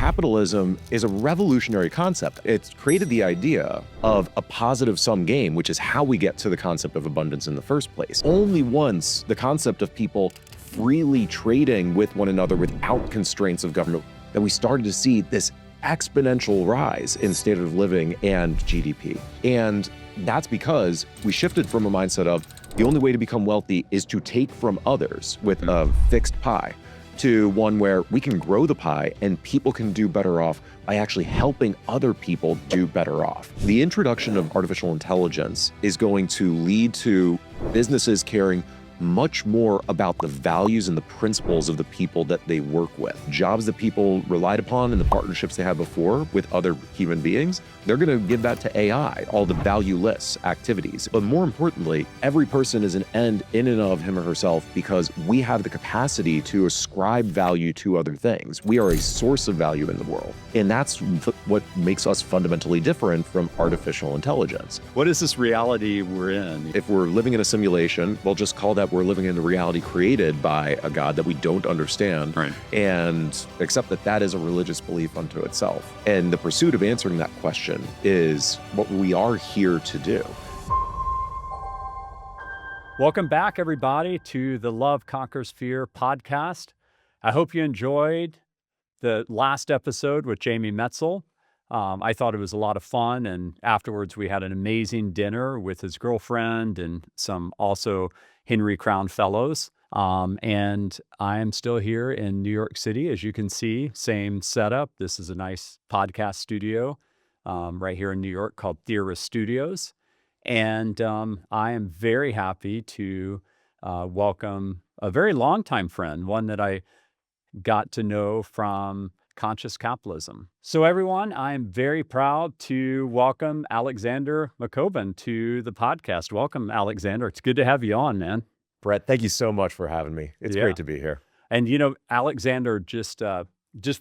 capitalism is a revolutionary concept. It's created the idea of a positive sum game, which is how we get to the concept of abundance in the first place. Only once the concept of people freely trading with one another without constraints of government that we started to see this exponential rise in standard of living and GDP. And that's because we shifted from a mindset of the only way to become wealthy is to take from others with a fixed pie, to one where we can grow the pie and people can do better off by actually helping other people do better off. The introduction of artificial intelligence is going to lead to businesses caring much more about the values and the principles of the people that they work with. Jobs that people relied upon and the partnerships they had before with other human beings, they're going to give that to AI, all the valueless activities. But more importantly, every person is an end in and of him or herself because we have the capacity to ascribe value to other things. We are a source of value in the world. And that's what makes us fundamentally different from artificial intelligence. What is this reality we're in? If we're living in a simulation, we'll just call that we're living in the reality created by a God that we don't understand, right, and accept that that is a religious belief unto itself. And the pursuit of answering that question is what we are here to do. Welcome back, everybody, to the Love Conquers Fear podcast. I hope you enjoyed the last episode with Jamie Metzl. I thought it was a lot of fun, and afterwards we had an amazing dinner with his girlfriend and some also Henry Crown Fellows. And I'm still here in New York City, as you can see, same setup. This is a nice podcast studio right here in New York called Theorist Studios. And I am very happy to welcome a very longtime friend, one that I got to know from Conscious Capitalism. So everyone, I am very proud to welcome Alexander McCobin to the podcast. Welcome, Alexander. It's good to have you on, man. Brett, thank you so much for having me. It's great to be here. And you know, Alexander, just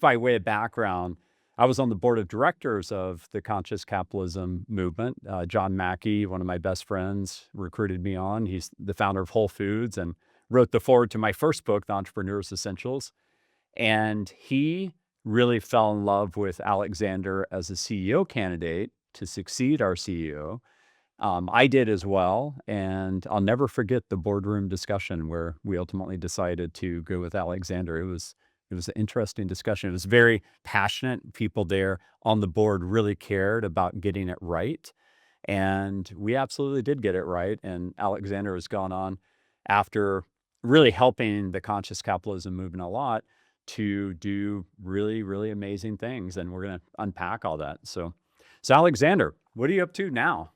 by way of background, I was on the board of directors of the Conscious Capitalism movement. John Mackey, one of my best friends, recruited me on. He's the founder of Whole Foods and wrote the foreword to my first book, The Entrepreneur's Essentials. And he really fell in love with Alexander as a CEO candidate to succeed our CEO. I did as well, and I'll never forget the boardroom discussion where we ultimately decided to go with Alexander. It was an interesting discussion. It was very passionate. People there on the board really cared about getting it right, and we absolutely did get it right. And Alexander has gone on, after really helping the conscious capitalism movement a lot, to do really, really amazing things. And we're going to unpack all that. So Alexander, what are you up to now?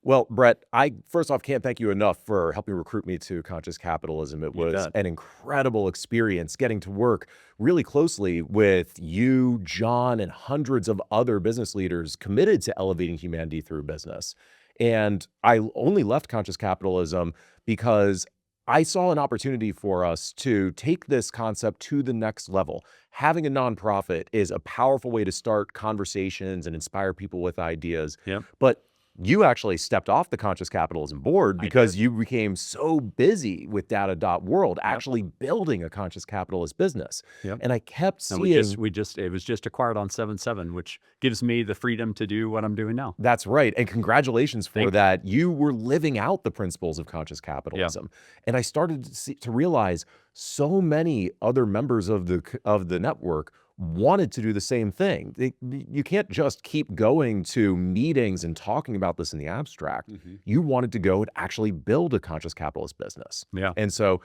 Well, Brett, I first off can't thank you enough for helping recruit me to Conscious Capitalism. It was an incredible experience getting to work really closely with you, John, and hundreds of other business leaders committed to elevating humanity through business. And I only left Conscious Capitalism because I saw an opportunity for us to take this concept to the next level. Having a nonprofit is a powerful way to start conversations and inspire people with ideas. Yep. But you actually stepped off the Conscious Capitalism board because you became so busy with Data.World, actually building a conscious capitalist business. Yep. And I kept seeing... it was just acquired on 7/7, which gives me the freedom to do what I'm doing now. That's right. And congratulations for that. You were living out the principles of conscious capitalism. And I started to realize so many other members of the network wanted to do the same thing. You can't just keep going to meetings and talking about this in the abstract. Mm-hmm. You wanted to go and actually build a conscious capitalist business. Yeah. And so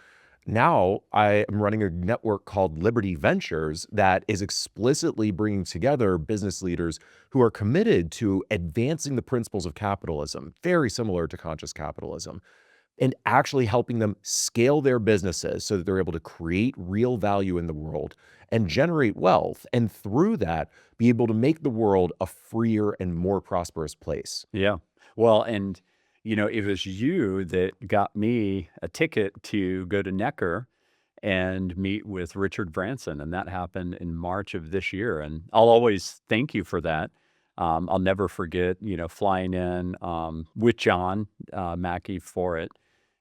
now I am running a network called Liberty Ventures that is explicitly bringing together business leaders who are committed to advancing the principles of capitalism, very similar to conscious capitalism, and actually helping them scale their businesses so that they're able to create real value in the world and generate wealth, and through that, be able to make the world a freer and more prosperous place. Yeah. Well, and you know, it was you that got me a ticket to go to Necker and meet with Richard Branson, and that happened in March of this year. And I'll always thank you for that. I'll never forget, you know, flying in with John Mackey for it,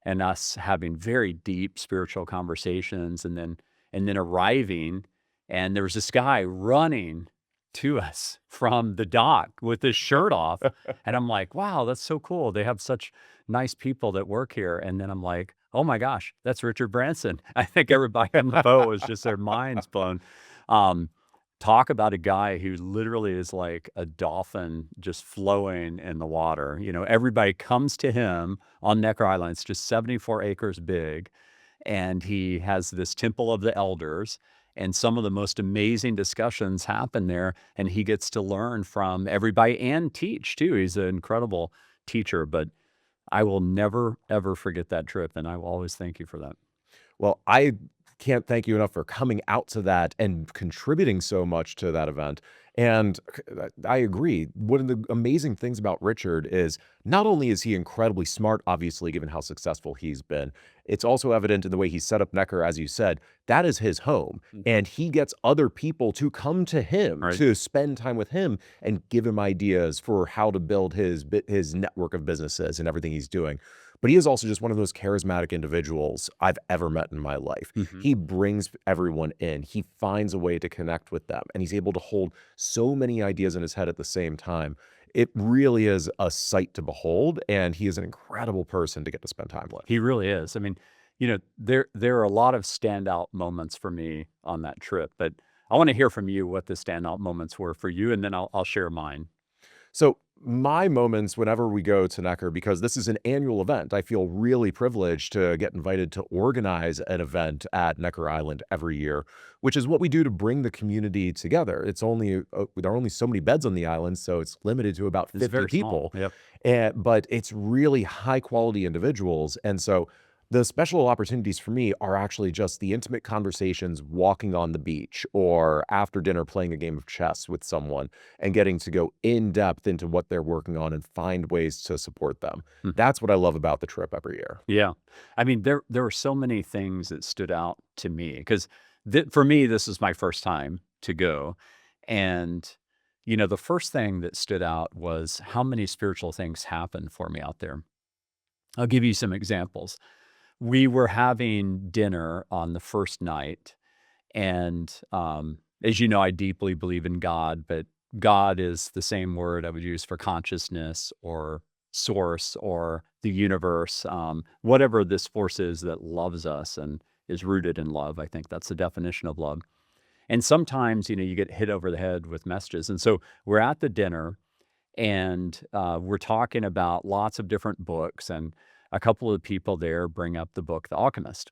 and us having very deep spiritual conversations, and then arriving And there was this guy running to us from the dock with his shirt off. And I'm like, wow, that's so cool. They have such nice people that work here. And then I'm like, oh my gosh, that's Richard Branson. I think everybody on the boat was just their minds blown. Um, Talk about a guy who literally is like a dolphin just flowing in the water. Everybody comes to him on Necker Island. It's just 74 acres big. And he has this temple of the elders. And some of the most amazing discussions happen there. And he gets to learn from everybody and teach too. He's an incredible teacher. But I will never, ever forget that trip. And I will always thank you for that. Well, I can't thank you enough for coming out to that and contributing so much to that event. And I agree. One of the amazing things about Richard is not only is he incredibly smart, obviously, given how successful he's been, it's also evident in the way he set up Necker, as you said. That is his home. And he gets other people to come to him Right. to spend time with him and give him ideas for how to build his network of businesses and everything he's doing. But he is also just one of those charismatic individuals I've ever met in my life. He brings everyone in. He finds a way to connect with them, and he's able to hold so many ideas in his head at the same time. It really is a sight to behold, and he is an incredible person to get to spend time with. He really is. I mean, there are a lot of standout moments for me on that trip, but I want to hear from you what the standout moments were for you, and then I'll share mine. So my moments whenever we go to Necker, because this is an annual event, I feel really privileged to get invited to organize an event at Necker Island every year, which is what we do to bring the community together. It's only there are only so many beds on the island, so it's limited to about It's 50 very small. people. Yep. But it's really high quality individuals. And so the special opportunities for me are actually just the intimate conversations walking on the beach or after dinner playing a game of chess with someone and getting to go in depth into what they're working on and find ways to support them. That's what I love about the trip every year. Yeah. I mean, there were so many things that stood out to me because for me, this is my first time to go. And, the first thing that stood out was how many spiritual things happened for me out there. I'll give you some examples. We were having dinner on the first night. And as you know, I deeply believe in God, but God is the same word I would use for consciousness or source or the universe, whatever this force is that loves us and is rooted in love. I think that's the definition of love. And sometimes, you get hit over the head with messages. And so we're at the dinner and we're talking about lots of different books. And a couple of people there bring up the book, The Alchemist.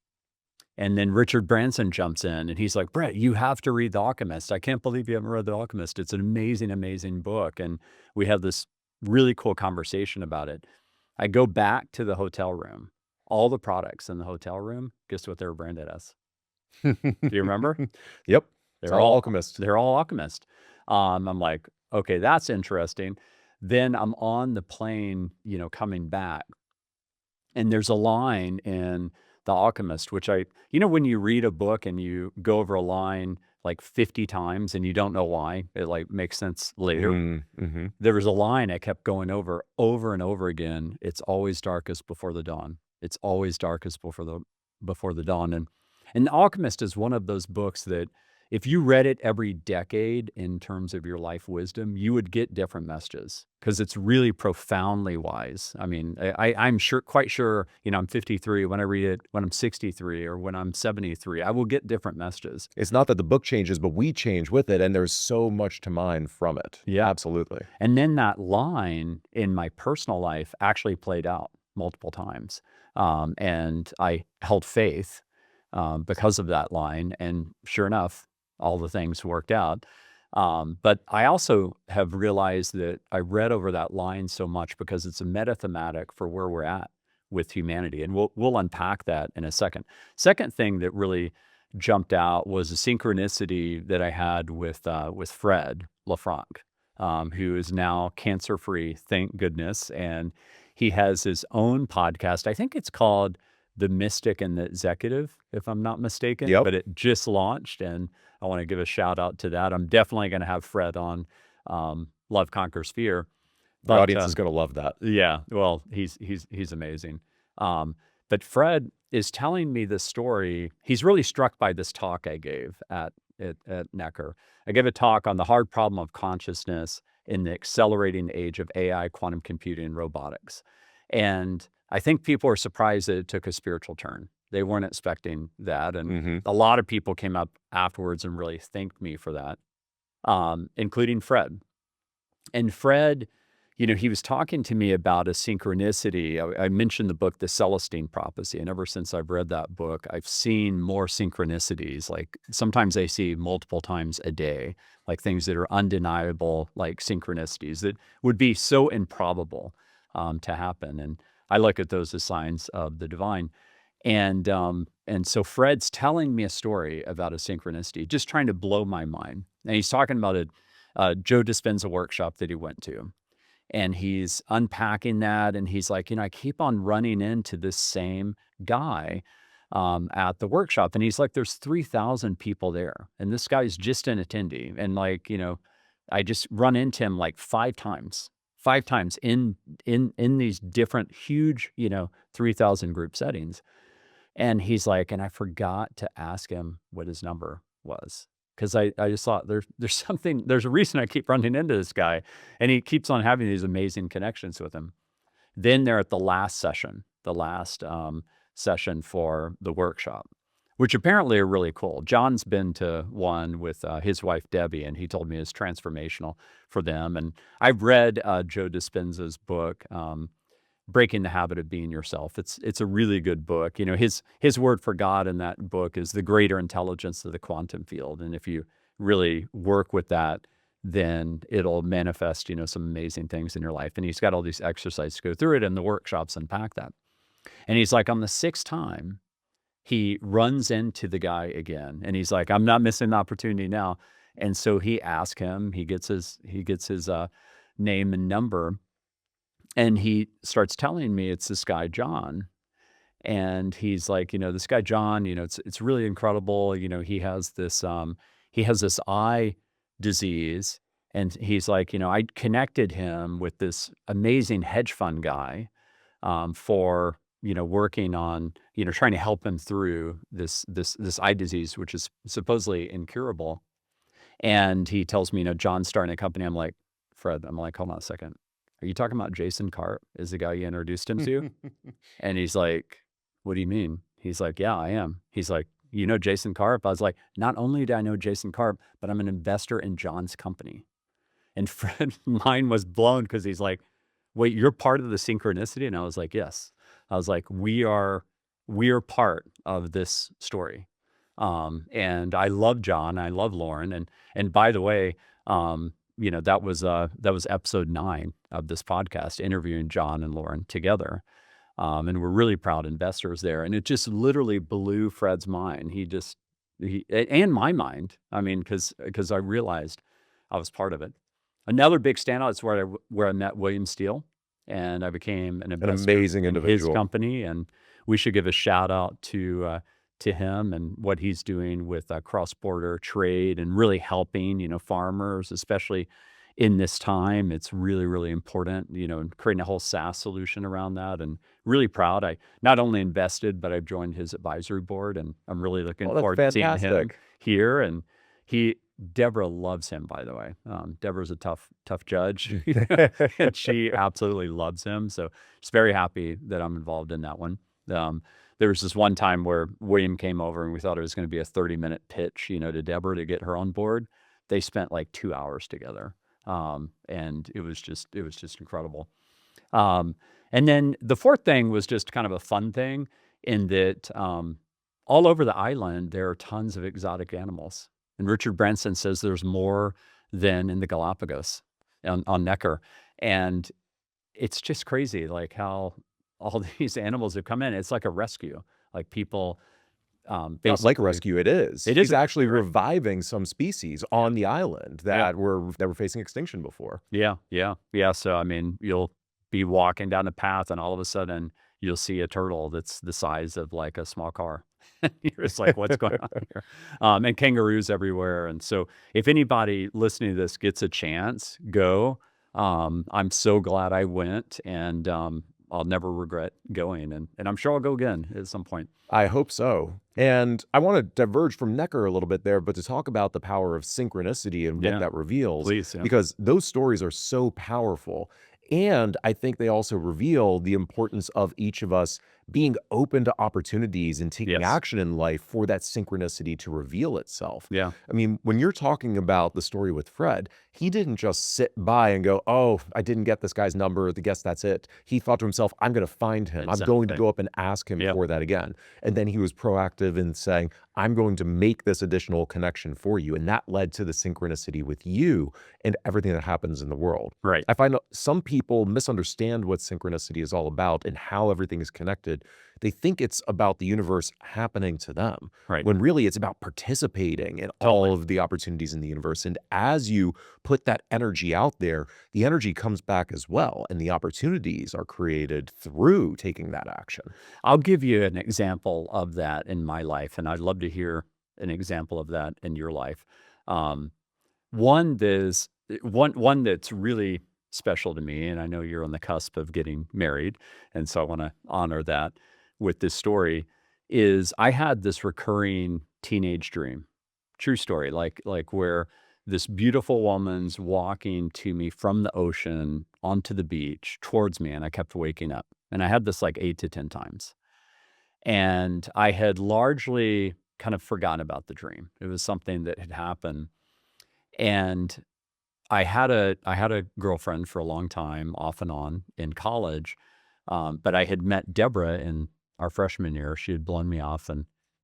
And then Richard Branson jumps in and he's like, Brett, you have to read The Alchemist. I can't believe you haven't read The Alchemist. It's an amazing, amazing book. And we have this really cool conversation about it. I go back to the hotel room. All the products in the hotel room, guess what they were branded as? Do you remember? Yep. They're all Alchemist. They're all Alchemist. I'm like, okay, that's interesting. Then I'm on the plane, coming back. And there's a line in The Alchemist, which when you read a book and you go over a line like 50 times and you don't know why, it like makes sense later. There was a line I kept going over and over again. It's always darkest before the dawn. It's always darkest before the dawn. And The Alchemist is one of those books that if you read it every decade in terms of your life wisdom, you would get different messages because it's really profoundly wise. I mean, I'm quite sure, I'm 53. When I read it, when I'm 63 or when I'm 73, I will get different messages. It's not that the book changes, but we change with it. And there's so much to mine from it. Yeah. Absolutely. And then that line in my personal life actually played out multiple times. And I held faith because of that line. And sure enough, all the things worked out. But I also have realized that I read over that line so much because it's a meta-thematic for where we're at with humanity. And we'll unpack that in a second. Second thing that really jumped out was a synchronicity that I had with Fred LeFranc, who is now cancer-free, thank goodness. And he has his own podcast. I think it's called The Mystic and the Executive, if I'm not mistaken. Yep. But it just launched, and I want to give a shout out to that. I'm definitely going to have Fred on Love Conquers Fear. The audience is going to love that. Yeah, well, he's amazing. But Fred is telling me this story. He's really struck by this talk I gave at at Necker. I gave a talk on the hard problem of consciousness in the accelerating age of AI, quantum computing, and robotics. And I think people are surprised that it took a spiritual turn. They weren't expecting that. And a lot of people came up afterwards and really thanked me for that, including Fred. And Fred, he was talking to me about a synchronicity. I mentioned the book, The Celestine Prophecy. And ever since I've read that book, I've seen more synchronicities. Like sometimes I see multiple times a day, like things that are undeniable, like synchronicities that would be so improbable to happen. And I look at those as signs of the divine. And so Fred's telling me a story about a synchronicity, just trying to blow my mind. And he's talking about a Joe Dispenza workshop that he went to. And he's unpacking that. And he's like, I keep on running into this same guy at the workshop. And he's like, there's 3,000 people there. And this guy's just an attendee. And like, I just run into him like 5 times in these different huge, 3,000 group settings. And he's like, and I forgot to ask him what his number was. Because I just thought there's a reason I keep running into this guy. And he keeps on having these amazing connections with him. Then they're at the last session for the workshop, which apparently are really cool. John's been to one with his wife, Debbie, and he told me it's transformational for them. And I've read Joe Dispenza's book, Breaking the Habit of Being Yourself. It's a really good book. His word for God in that book is the greater intelligence of the quantum field. And if you really work with that, then it'll manifest, some amazing things in your life. And he's got all these exercises to go through it, and the workshops unpack that. And he's like, on the 6th time, he runs into the guy again. And he's like, I'm not missing the opportunity now. And so he asks him, he gets his name and number. And he starts telling me it's this guy, John. And he's like, this guy, John, it's really incredible. He has this eye disease. And he's like, I connected him with this amazing hedge fund guy for, working on, trying to help him through this eye disease, which is supposedly incurable. And he tells me, John's starting a company. I'm like, Fred, hold on a second. Are you talking about Jason Karp? Is the guy you introduced him to? And he's like, what do you mean? He's like, yeah, I am. He's like, Jason Karp? I was like, not only do I know Jason Karp, but I'm an investor in John's company. And Fred's mind was blown because he's like, wait, you're part of the synchronicity? And I was like, yes. I was like, we are part of this story. And I love John. I love Lauren. And by the way, that was episode 9 of this podcast, interviewing John and Lauren together. And we're really proud investors there. And it just literally blew Fred's mind. And my mind. I mean, because I realized I was part of it. Another big standout is where I met William Steele, and I became an investor amazing in individual. his company. And we should give a shout out to him and what he's doing with cross-border trade and really helping, farmers, especially in this time. It's really, really important, and creating a whole SaaS solution around that. And really proud. I not only invested, but I've joined his advisory board, and I'm really looking forward to seeing him here. And Deborah loves him, by the way. Deborah's a tough judge, and she absolutely loves him. So just very happy that I'm involved in that one. There was this one time where William came over and we thought it was going to be a 30-minute pitch, to Deborah to get her on board. They spent like 2 hours together. And it was just incredible. And then the 4th thing was just kind of a fun thing in that, all over the island, there are tons of exotic animals. And Richard Branson says there's more than in the Galapagos on Necker. And it's just crazy, like how all these animals have come in. It's like a rescue. Like people, Not like a rescue, it is. It is He's actually reviving some species on the island that were facing extinction before. Yeah. So I mean, you'll be walking down a path, and all of a sudden you'll see a turtle that's the size of like a small car. You're just like, what's going on here? And kangaroos everywhere. And so if anybody listening to this gets a chance, go. I'm so glad I went. And I'll never regret going, and I'm sure I'll go again at some point. I hope so. And I want to diverge from Necker a little bit there, but to talk about the power of synchronicity and what Yeah, that reveals, please. Yeah. because those stories are so powerful. And I think they also reveal the importance of each of us being open to opportunities and taking Yes. action in life for that synchronicity to reveal itself. Yeah. I mean, when you're talking about the story with Fred, he didn't just sit by and go, oh, I didn't get this guy's number. I guess that's it. He thought to himself, I'm going to find him. I'm going to Exactly. go up and ask him Yeah. for that again. And then he was proactive in saying, I'm going to make this additional connection for you. And that led to the synchronicity with you and everything that happens in the world. Right. I find some people misunderstand what synchronicity is all about and how everything is connected. They think it's about the universe happening to them, Right. when really it's about participating in all of the opportunities in the universe. And as you put that energy out there, the energy comes back as well. And the opportunities are created through taking that action. I'll give you an example of that in my life, and I'd love to hear an example of that in your life. One that's really special to me, and I know you're on the cusp of getting married, and so I want to honor that with this story, is I had this recurring teenage dream. True story, like where this beautiful woman's walking to me from the ocean onto the beach towards me, and I kept waking up. And I had this like 8 to 10 times. And I had largely kind of forgotten about the dream. It was something that had happened. And I had a girlfriend for a long time, off and on in college. But I had met Deborah in our freshman year. She had blown me off,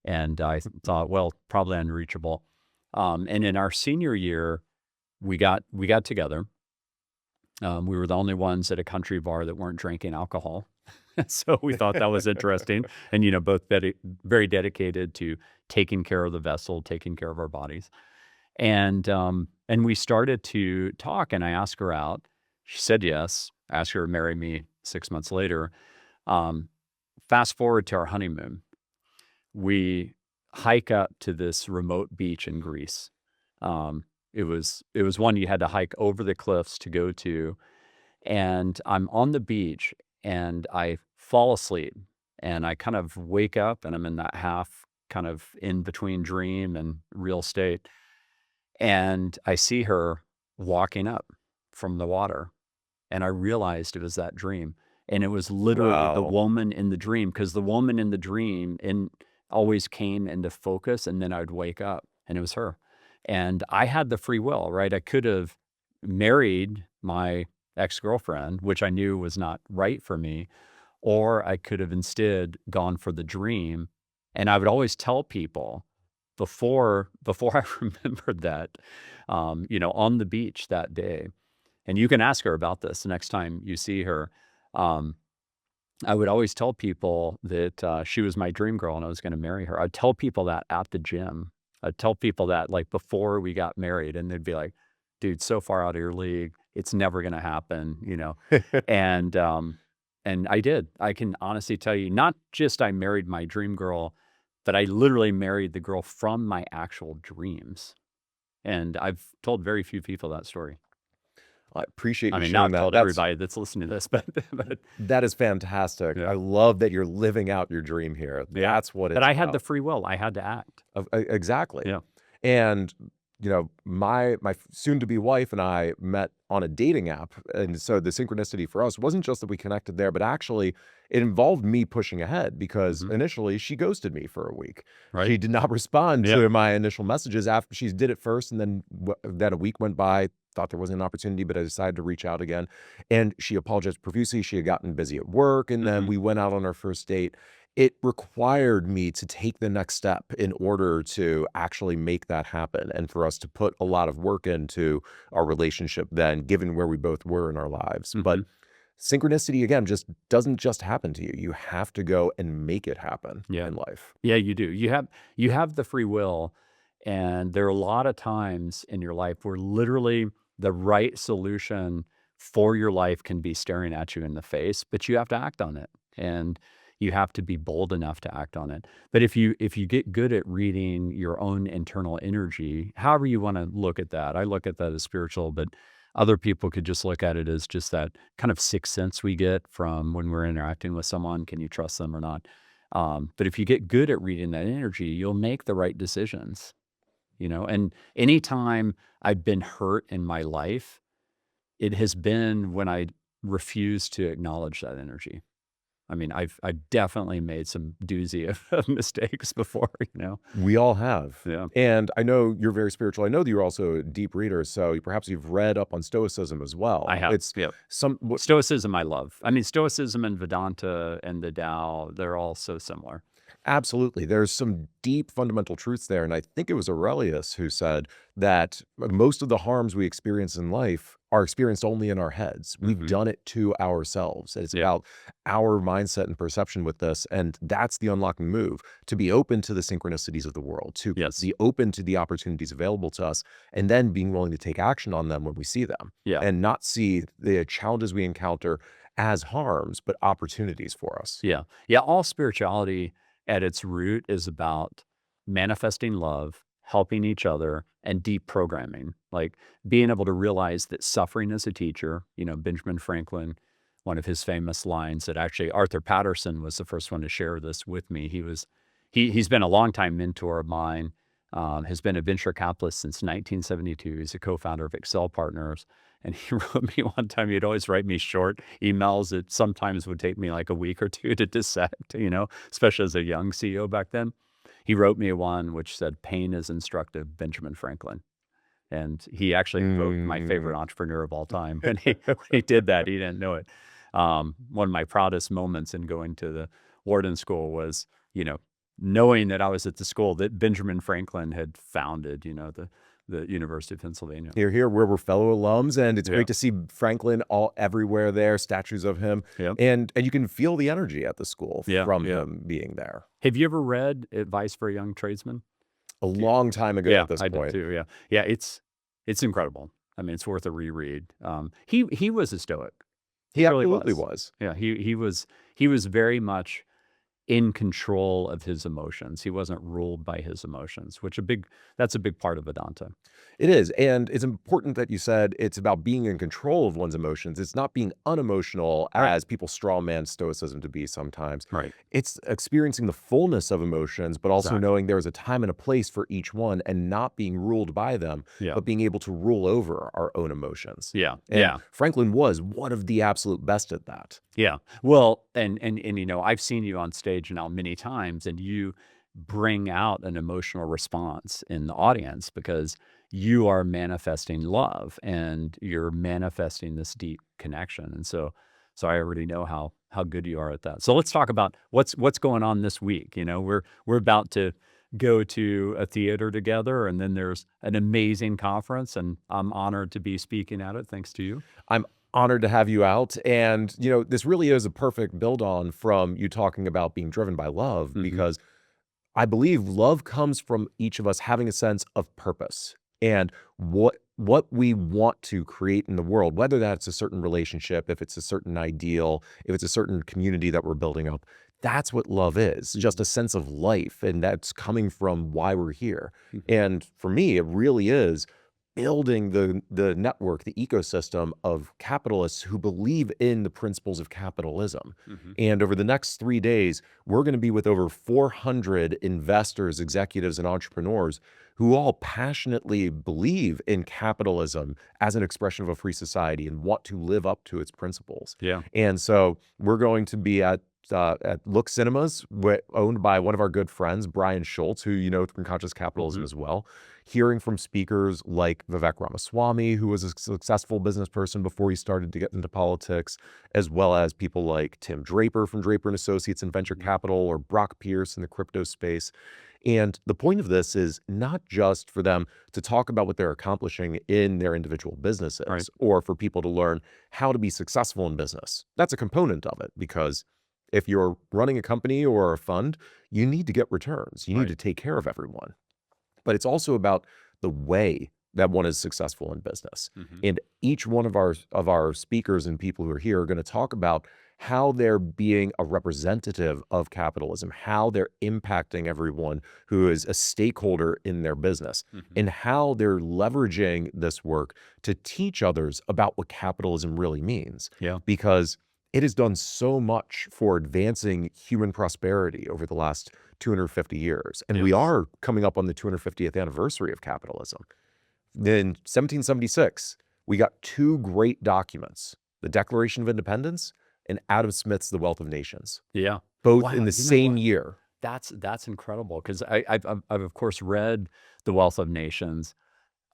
and I thought, well, probably unreachable. And in our senior year, we got together. We were the only ones at a country bar that weren't drinking alcohol. So we thought that was interesting. And, both very dedicated to taking care of the vessel, taking care of our bodies. And we started to talk, and I asked her out. She said yes. I asked her to marry me 6 months later. Fast forward to our honeymoon. We hike up to this remote beach in Greece. It was one you had to hike over the cliffs to go to. And I'm on the beach, and I fall asleep, and I kind of wake up, and I'm in that half kind of in between dream and real state. And I see her walking up from the water, and I realized it was that dream. And it was literally the Wow. woman in the dream, because the woman in the dream always came into focus, and then I'd wake up, and it was her. And I had the free will, right? I could have married my ex-girlfriend, which I knew was not right for me, or I could have instead gone for the dream. And I would always tell people before I remembered that, on the beach that day, and you can ask her about this the next time you see her. I would always tell people that she was my dream girl and I was going to marry her. I'd tell people that at the gym. I'd tell people that like before we got married, and they'd be like, dude, so far out of your league, it's never going to happen, And, and I did. I can honestly tell you, not just I married my dream girl, but I literally married the girl from my actual dreams. And I've told very few people that story. I appreciate I you mean, sharing not that. told everybody that's listening to this, but That is fantastic. Yeah. I love that you're living out your dream here. Yeah. That's what it's but I had about. the free will. I had to act. Exactly. Yeah. And my soon-to-be wife and I met on a dating app, and so the synchronicity for us wasn't just that we connected there, but actually it involved me pushing ahead, because initially she ghosted me for a week. Right. She did not respond Yep. to my initial messages after she did it first, and then a week went by. Thought there wasn't an opportunity, but I decided to reach out again. And she apologized profusely. She had gotten busy at work, and then we went out on our first date. It required me to take the next step in order to actually make that happen, and for us to put a lot of work into our relationship then, given where we both were in our lives. But synchronicity, again, just doesn't just happen to you. You have to go and make it happen in life. Yeah, you do. You have the free will, and there are a lot of times in your life where literally the right solution for your life can be staring at you in the face, but you have to act on it. And you have to be bold enough to act on it. But if you get good at reading your own internal energy, however you want to look at that, I look at that as spiritual, but Other people could just look at it as just that kind of sixth sense we get from when we're interacting with someone. Can you trust them or not? But if you get good at reading that energy, you'll make the right decisions, And anytime I've been hurt in my life, it has been when I refuse to acknowledge that energy. I mean, I've definitely made some doozy of mistakes before. We all have. Yeah. And I know you're very spiritual. I know that you're also a deep reader, so perhaps you've read up on Stoicism as well. I have. It's Yep. some Stoicism I love. I mean, Stoicism and Vedanta and the Tao, they're all so similar. Absolutely. There's some deep fundamental truths there. And I think it was Aurelius who said that most of the harms we experience in life are experienced only in our heads. We've done it to ourselves. It's about our mindset and perception with this. And that's the unlocking move, to be open to the synchronicities of the world, to be open to the opportunities available to us, and then being willing to take action on them when we see them. And not see the challenges we encounter as harms, but opportunities for us. Yeah. All spirituality at its root is about manifesting love, helping each other, and deprogramming, like being able to realize that suffering is a teacher. Benjamin Franklin, one of his famous lines that actually Arthur Patterson was the first one to share this with me. He's been a longtime mentor of mine, has been a venture capitalist since 1972. He's a co-founder of Excel Partners. And he wrote me one time, he'd always write me short emails that sometimes would take me like a week or two to dissect, especially as a young CEO back then. He wrote me one which said, "Pain is instructive, Benjamin Franklin." And he actually wrote my favorite entrepreneur of all time. And when he did that, he didn't know it. One of my proudest moments in going to the Wharton School was, knowing that I was at the school that Benjamin Franklin had founded, the University of Pennsylvania. Here, where we're fellow alums, and it's great to see Franklin everywhere there, statues of him, and you can feel the energy at the school from him being there. Have you ever read Advice for a Young Tradesman? A long time ago at this point. I did too, yeah. It's incredible. I mean, it's worth a reread. He was a Stoic. He absolutely was. Yeah, he was very much in control of his emotions. He wasn't ruled by his emotions, that's a big part of Vedanta. It is. And it's important that you said it's about being in control of one's emotions. It's not being unemotional as people straw man Stoicism to be sometimes. Right. It's experiencing the fullness of emotions, but also knowing there is a time and a place for each one and not being ruled by them, but being able to rule over our own emotions. And Franklin was one of the absolute best at that. Yeah. Well, and I've seen you on stage now many times, and you bring out an emotional response in the audience because you are manifesting love and you're manifesting this deep connection. And so I already know how good you are at that. So let's talk about what's going on this week. We're about to go to a theater together, and then there's an amazing conference, and I'm honored to be speaking at it. Thanks to you. I'm honored to have you out. And, this really is a perfect build on from you talking about being driven by love, because I believe love comes from each of us having a sense of purpose and what we want to create in the world, whether that's a certain relationship, if it's a certain ideal, if it's a certain community that we're building up. That's what love is, just a sense of life. And that's coming from why we're here. And for me, it really is building the network, the ecosystem of capitalists who believe in the principles of capitalism. And over the next 3 days, we're going to be with over 400 investors, executives, and entrepreneurs who all passionately believe in capitalism as an expression of a free society and want to live up to its principles. And so we're going to be at Look Cinemas, owned by one of our good friends, Brian Schultz, who you know from Conscious Capitalism as well, hearing from speakers like Vivek Ramaswamy, who was a successful business person before he started to get into politics, as well as people like Tim Draper from Draper & Associates in venture capital, or Brock Pierce in the crypto space. And the point of this is not just for them to talk about what they're accomplishing in their individual businesses, or for people to learn how to be successful in business. That's a component of it, because if you're running a company or a fund, you need to get returns. You need to take care of everyone. But it's also about the way that one is successful in business. And each one of our speakers and people who are here are going to talk about how they're being a representative of capitalism, how they're impacting everyone who is a stakeholder in their business, and how they're leveraging this work to teach others about what capitalism really means. Yeah. Because it has done so much for advancing human prosperity over the last 250 years. And we are coming up on the 250th anniversary of capitalism. In 1776, we got two great documents, the Declaration of Independence and Adam Smith's The Wealth of Nations, Yeah. both Wow, in the you know same what? year. That's incredible because I've of course read The Wealth of Nations.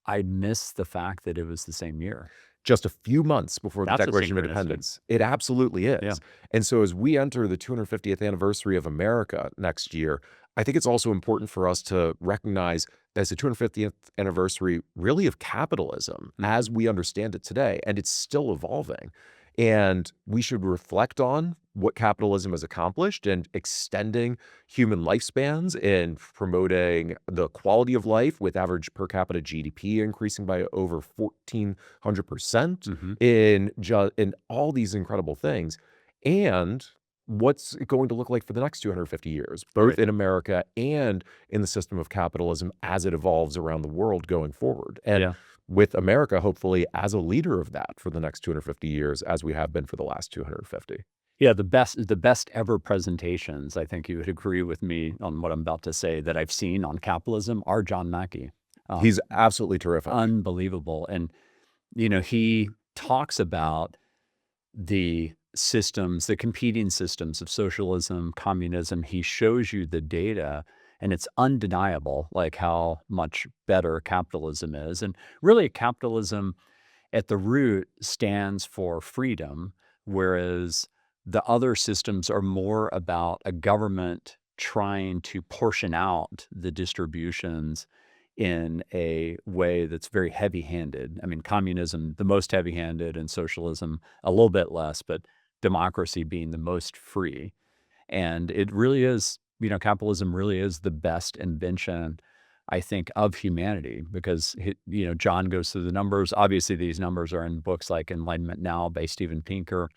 I missed the fact that it was the same year. Just a few months before the That's a Declaration of synchronicity. Independence. It absolutely is. Yeah. And so as we enter the 250th anniversary of America next year, I think it's also important for us to recognize that it's the 250th anniversary really of capitalism as we understand it today, and it's still evolving. And we should reflect on what capitalism has accomplished and extending human lifespans and promoting the quality of life with average per capita GDP increasing by over 1,400% in all these incredible things. And what's it going to look like for the next 250 years, both Right. in America and in the system of capitalism as it evolves around the world going forward. And Yeah. with America, hopefully, as a leader of that for the next 250 years, as we have been for the last 250. Yeah, the best ever presentations, I think you would agree with me on what I'm about to say, that I've seen on capitalism are John Mackey. He's absolutely terrific. Unbelievable. And, he talks about the systems, the competing systems of socialism, communism. He shows you the data, and it's undeniable, like how much better capitalism is. And really, capitalism at the root stands for freedom, whereas the other systems are more about a government trying to portion out the distributions in a way that's very heavy-handed. I mean, communism, the most heavy-handed, and socialism, a little bit less, but democracy being the most free. And it really is, capitalism really is the best invention, I think, of humanity because, John goes through the numbers. Obviously, these numbers are in books like Enlightenment Now by Steven Pinker,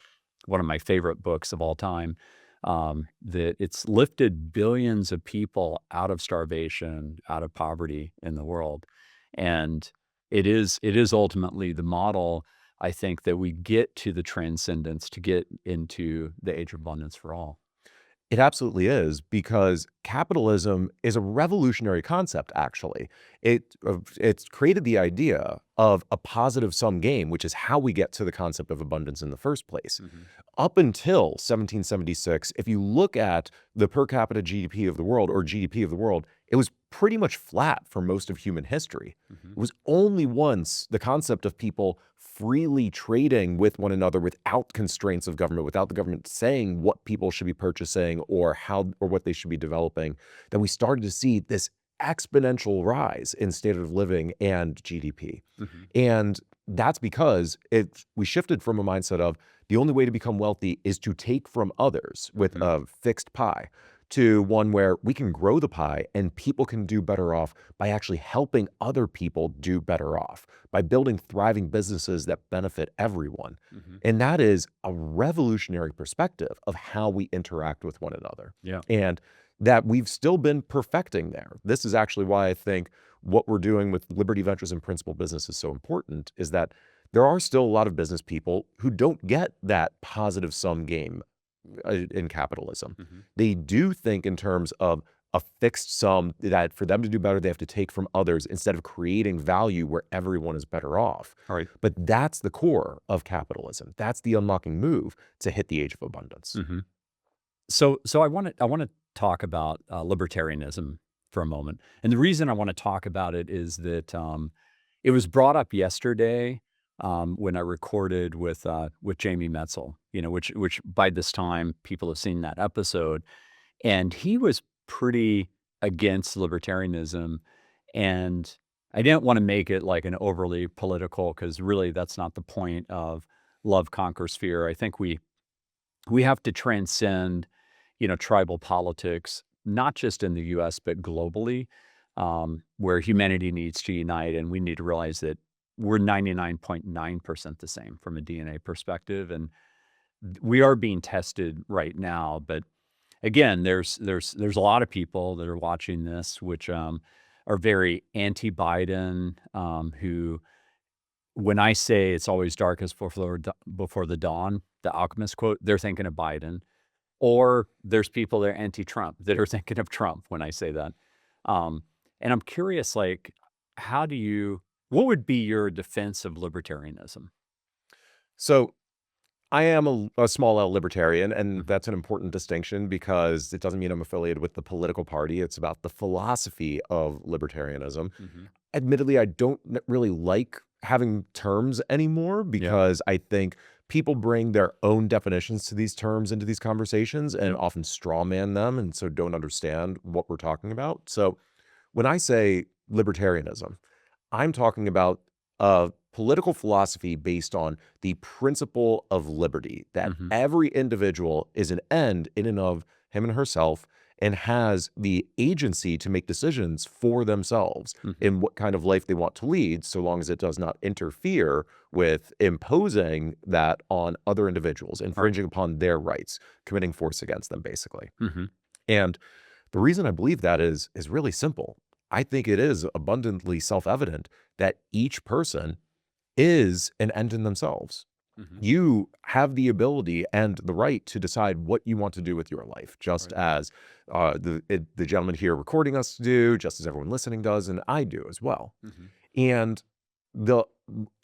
one of my favorite books of all time, that it's lifted billions of people out of starvation, out of poverty in the world. And it is ultimately the model, I think, that we get to the transcendence to get into the age of abundance for all. It absolutely is, because capitalism is a revolutionary concept, actually. It's created the idea of a positive sum game, which is how we get to the concept of abundance in the first place. Up until 1776, if you look at the per capita GDP of the world, or GDP of the world, it was pretty much flat for most of human history. It was only once the concept of people freely trading with one another without constraints of government, without the government saying what people should be purchasing or how or what they should be developing, then we started to see this exponential rise in standard of living and GDP. And that's because we shifted from a mindset of the only way to become wealthy is to take from others with a fixed pie, to one where we can grow the pie and people can do better off by actually helping other people do better off, by building thriving businesses that benefit everyone. And that is a revolutionary perspective of how we interact with one another. Yeah. And that we've still been perfecting there. This is actually why I think what we're doing with Liberty Ventures and Principal Business is so important, is that there are still a lot of business people who don't get that positive sum game in capitalism. They do think in terms of a fixed sum that for them to do better, they have to take from others instead of creating value where everyone is better off. All right. But that's the core of capitalism. That's the unlocking move to hit the age of abundance. So I want to talk about libertarianism for a moment, and the reason I want to talk about it is that it was brought up yesterday when I recorded with Jamie Metzel. Which by this time people have seen that episode, and he was pretty against libertarianism, and I didn't want to make it like an overly political, because really that's not the point of love conquers fear. I think we have to transcend, tribal politics, not just in the US, but globally, where humanity needs to unite. And we need to realize that we're 99.9% the same from a DNA perspective. And we are being tested right now. But again, there's a lot of people that are watching this, which are very anti-Biden, who, when I say it's always darkest before the dawn, the Alchemist quote, they're thinking of Biden. Or there's people that are anti-Trump that are thinking of Trump when I say that. Um, and I'm curious, like, what would be your defense of libertarianism? So I am a small L libertarian, and Mhm. that's an important distinction because it doesn't mean I'm affiliated with the political party. It's about the philosophy of libertarianism. Mhm. Admittedly, I don't really like having terms anymore Yeah. because I think people bring their own definitions to these terms into these conversations and Yep. often straw man them, and so don't understand what we're talking about. So when I say libertarianism, I'm talking about a political philosophy based on the principle of liberty, that Mhm. every individual is an end in and of him and herself and has the agency to make decisions for themselves Mhm. in what kind of life they want to lead, so long as it does not interfere with imposing that on other individuals, Right. infringing upon their rights, committing force against them, basically. Mhm. And the reason I believe that is really simple. I think it is abundantly self-evident that each person is an end in themselves. Mhm. You have the ability and the right to decide what you want to do with your life, just Right. as the gentleman here recording us do, just as everyone listening does, and I do as well. Mhm. And the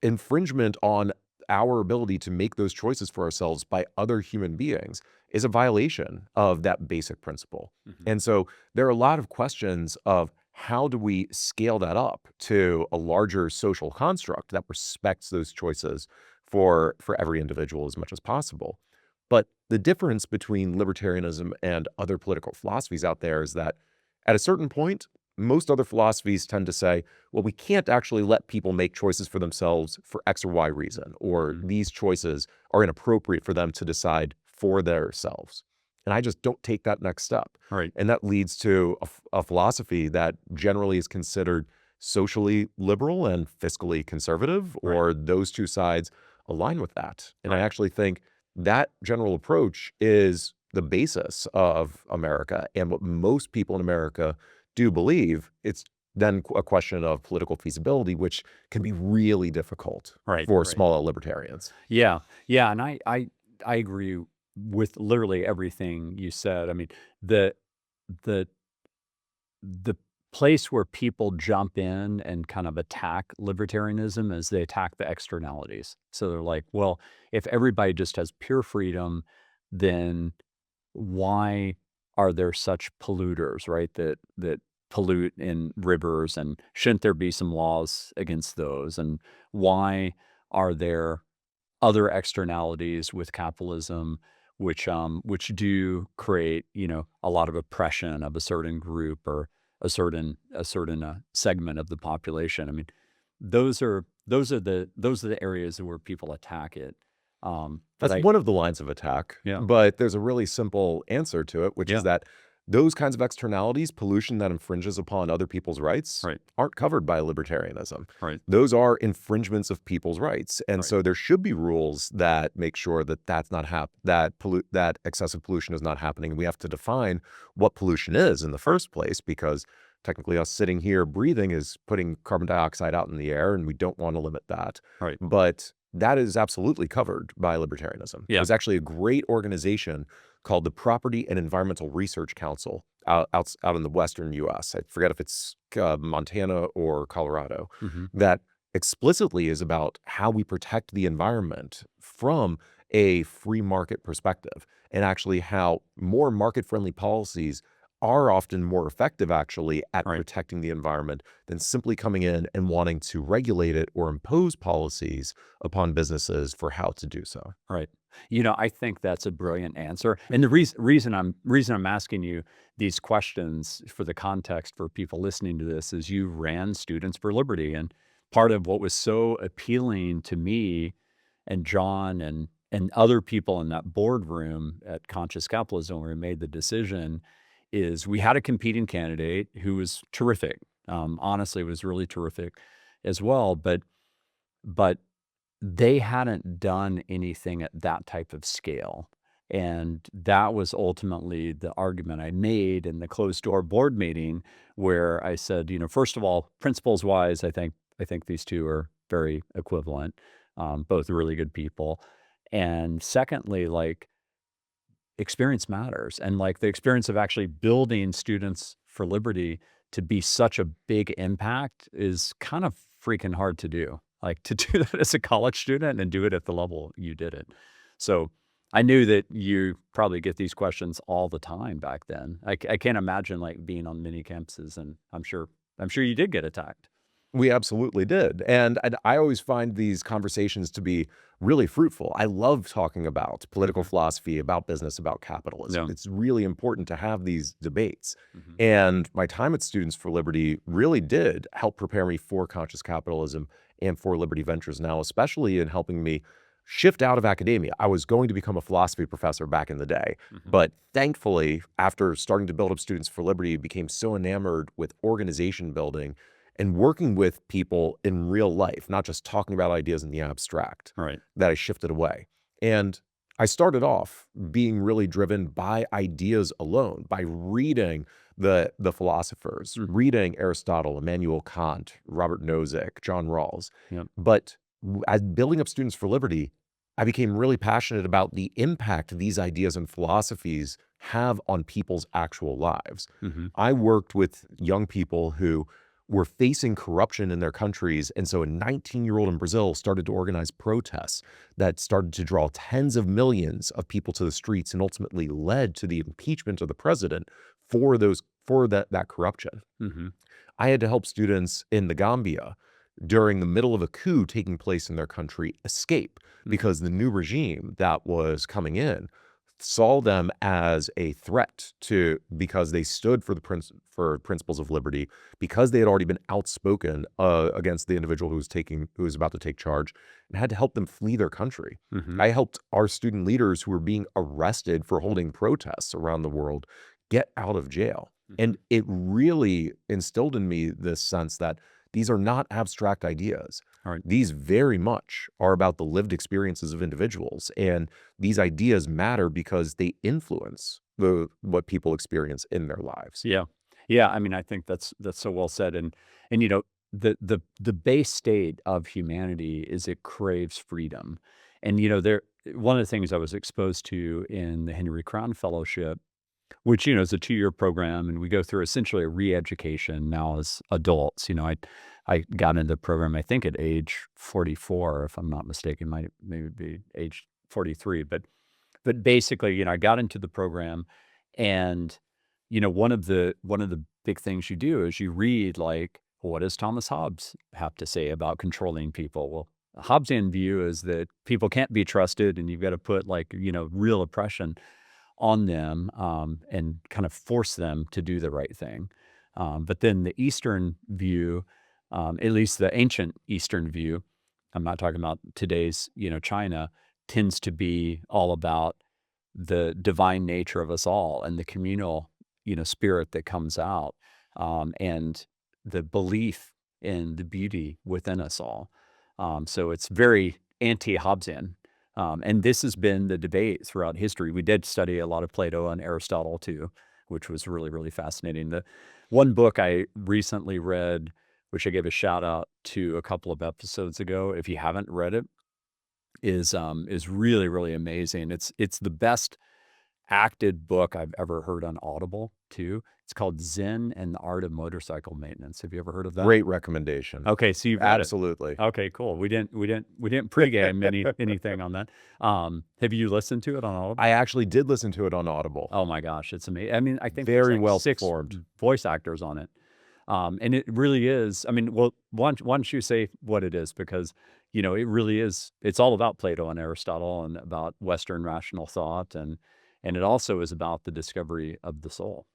infringement on our ability to make those choices for ourselves by other human beings is a violation of that basic principle. Mhm. And so there are a lot of questions of how do we scale that up to a larger social construct that respects those choices for every individual as much as possible. But the difference between libertarianism and other political philosophies out there is that at a certain point, most other philosophies tend to say, well, we can't actually let people make choices for themselves for X or Y reason, or Mhm. these choices are inappropriate for them to decide for themselves. And I just don't take that next step. Right. And that leads to a philosophy that generally is considered socially liberal and fiscally conservative, Right. or those two sides align with that. And I Right. actually think that general approach is the basis of America and what most people in America do believe. It's then a question of political feasibility, which can be really difficult Right. for Right. small L libertarians. Yeah. Yeah. And I agree with literally everything you said. I mean, the the the place where people jump in and kind of attack libertarianism is they attack the externalities. So they're like, well, if everybody just has pure freedom, then why are there such polluters, right? That pollute in rivers, and shouldn't there be some laws against those? And why are there other externalities with capitalism, which do create, a lot of oppression of a certain group or a certain segment of the population? I mean, those are the areas where people attack it. But That's I one of the lines of attack, Yeah. but there's a really simple answer to it, which is Yeah. that those kinds of externalities, pollution that infringes upon other people's rights, Right. aren't covered by libertarianism. Right. Those are infringements of people's rights. And Right. so there should be rules that make sure that that's not that excessive pollution is not happening. And we have to define what pollution is in the first place, because technically us sitting here breathing is putting carbon dioxide out in the air, and we don't want to limit that. Right. But that is absolutely covered by libertarianism. Yeah. There's actually a great organization called the Property and Environmental Research Council out in the Western US. I forget if it's Montana or Colorado, Mhm. that explicitly is about how we protect the environment from a free market perspective, and actually how more market-friendly policies are often more effective actually at Right. protecting the environment than simply coming in and wanting to regulate it or impose policies upon businesses for how to do so. Right. I think that's a brilliant answer. And the reason I'm asking you these questions, for the context for people listening to this, is you ran Students for Liberty. And part of what was so appealing to me and John and other people in that boardroom at Conscious Capitalism, where we made the decision, is we had a competing candidate who was terrific. Honestly, was really terrific as well. But they hadn't done anything at that type of scale. And that was ultimately the argument I made in the closed door board meeting, where I said, first of all, principles wise, I think these two are very equivalent, both really good people. And secondly, like, experience matters. And like the experience of actually building Students for Liberty to be such a big impact is kind of freaking hard to do. Like to do that as a college student and do it at the level you did it. So I knew that you probably get these questions all the time back then. I can't imagine like being on many campuses, and I'm sure you did get attacked. We absolutely did. And I always find these conversations to be really fruitful. I love talking about political philosophy, about business, about capitalism. Yeah. It's really important to have these debates. Mhm. And my time at Students for Liberty really did help prepare me for conscious capitalism and for Liberty Ventures now, especially in helping me shift out of academia. I was going to become a philosophy professor back in the day, but thankfully, after starting to build up Students for Liberty, became so enamored with organization building and working with people in real life, not just talking about ideas in the abstract, Right. that I shifted away. And I started off being really driven by ideas alone, by reading the philosophers, reading Aristotle, Immanuel Kant, Robert Nozick, John Rawls. Yep. But as building up Students for Liberty, I became really passionate about the impact these ideas and philosophies have on people's actual lives. I worked with young people who were facing corruption in their countries. And so a 19-year-old in Brazil started to organize protests that started to draw tens of millions of people to the streets and ultimately led to the impeachment of the president for that corruption. I had to help students in the Gambia during the middle of a coup taking place in their country escape because the new regime that was coming in saw them as a threat because they stood for for principles of liberty, because they had already been outspoken against the individual who was about to take charge, and had to help them flee their country. I helped our student leaders who were being arrested for holding protests around the world get out of jail. And it really instilled in me this sense that these are not abstract ideas. Right. These very much are about the lived experiences of individuals. And these ideas matter because they influence what people experience in their lives. Yeah. Yeah. I mean, I think that's so well said. And the base state of humanity is it craves freedom. And one of the things I was exposed to in the Henry Crown Fellowship, which is a 2-year program, and we go through essentially a re-education now as adults. I got into the program, I think at age 44, if I'm not mistaken, maybe be age 43, but basically, I got into the program, and one of the big things you do is you read, like, what does Thomas Hobbes have to say about controlling people? Well, the Hobbesian view is that people can't be trusted, and you've got to put real oppression on them and kind of force them to do the right thing. But then the Eastern view, at least the ancient Eastern view, I'm not talking about today's, China, tends to be all about the divine nature of us all and the communal, spirit that comes out, and the belief in the beauty within us all. So it's very anti-Hobbesian. And this has been the debate throughout history. We did study a lot of Plato and Aristotle too, which was really, really fascinating. The one book I recently read, which I gave a shout out to a couple of episodes ago, if you haven't read it, is really, really amazing. It's the best acted book I've ever heard on Audible too. It's called Zen and the Art of Motorcycle Maintenance. Have you ever heard of that? Great recommendation. Okay, so you've read it. Absolutely. Okay, cool. We didn't pregame anything on that. Have you listened to it on Audible? I actually did listen to it on Audible. Oh my gosh, it's amazing. I mean, I think Very there's well 6 performed. voice actors on it. And it really is. I mean, well, why don't you say what it is? Because, it really is. It's all about Plato and Aristotle and about Western rational thought. And it also is about the discovery of the soul.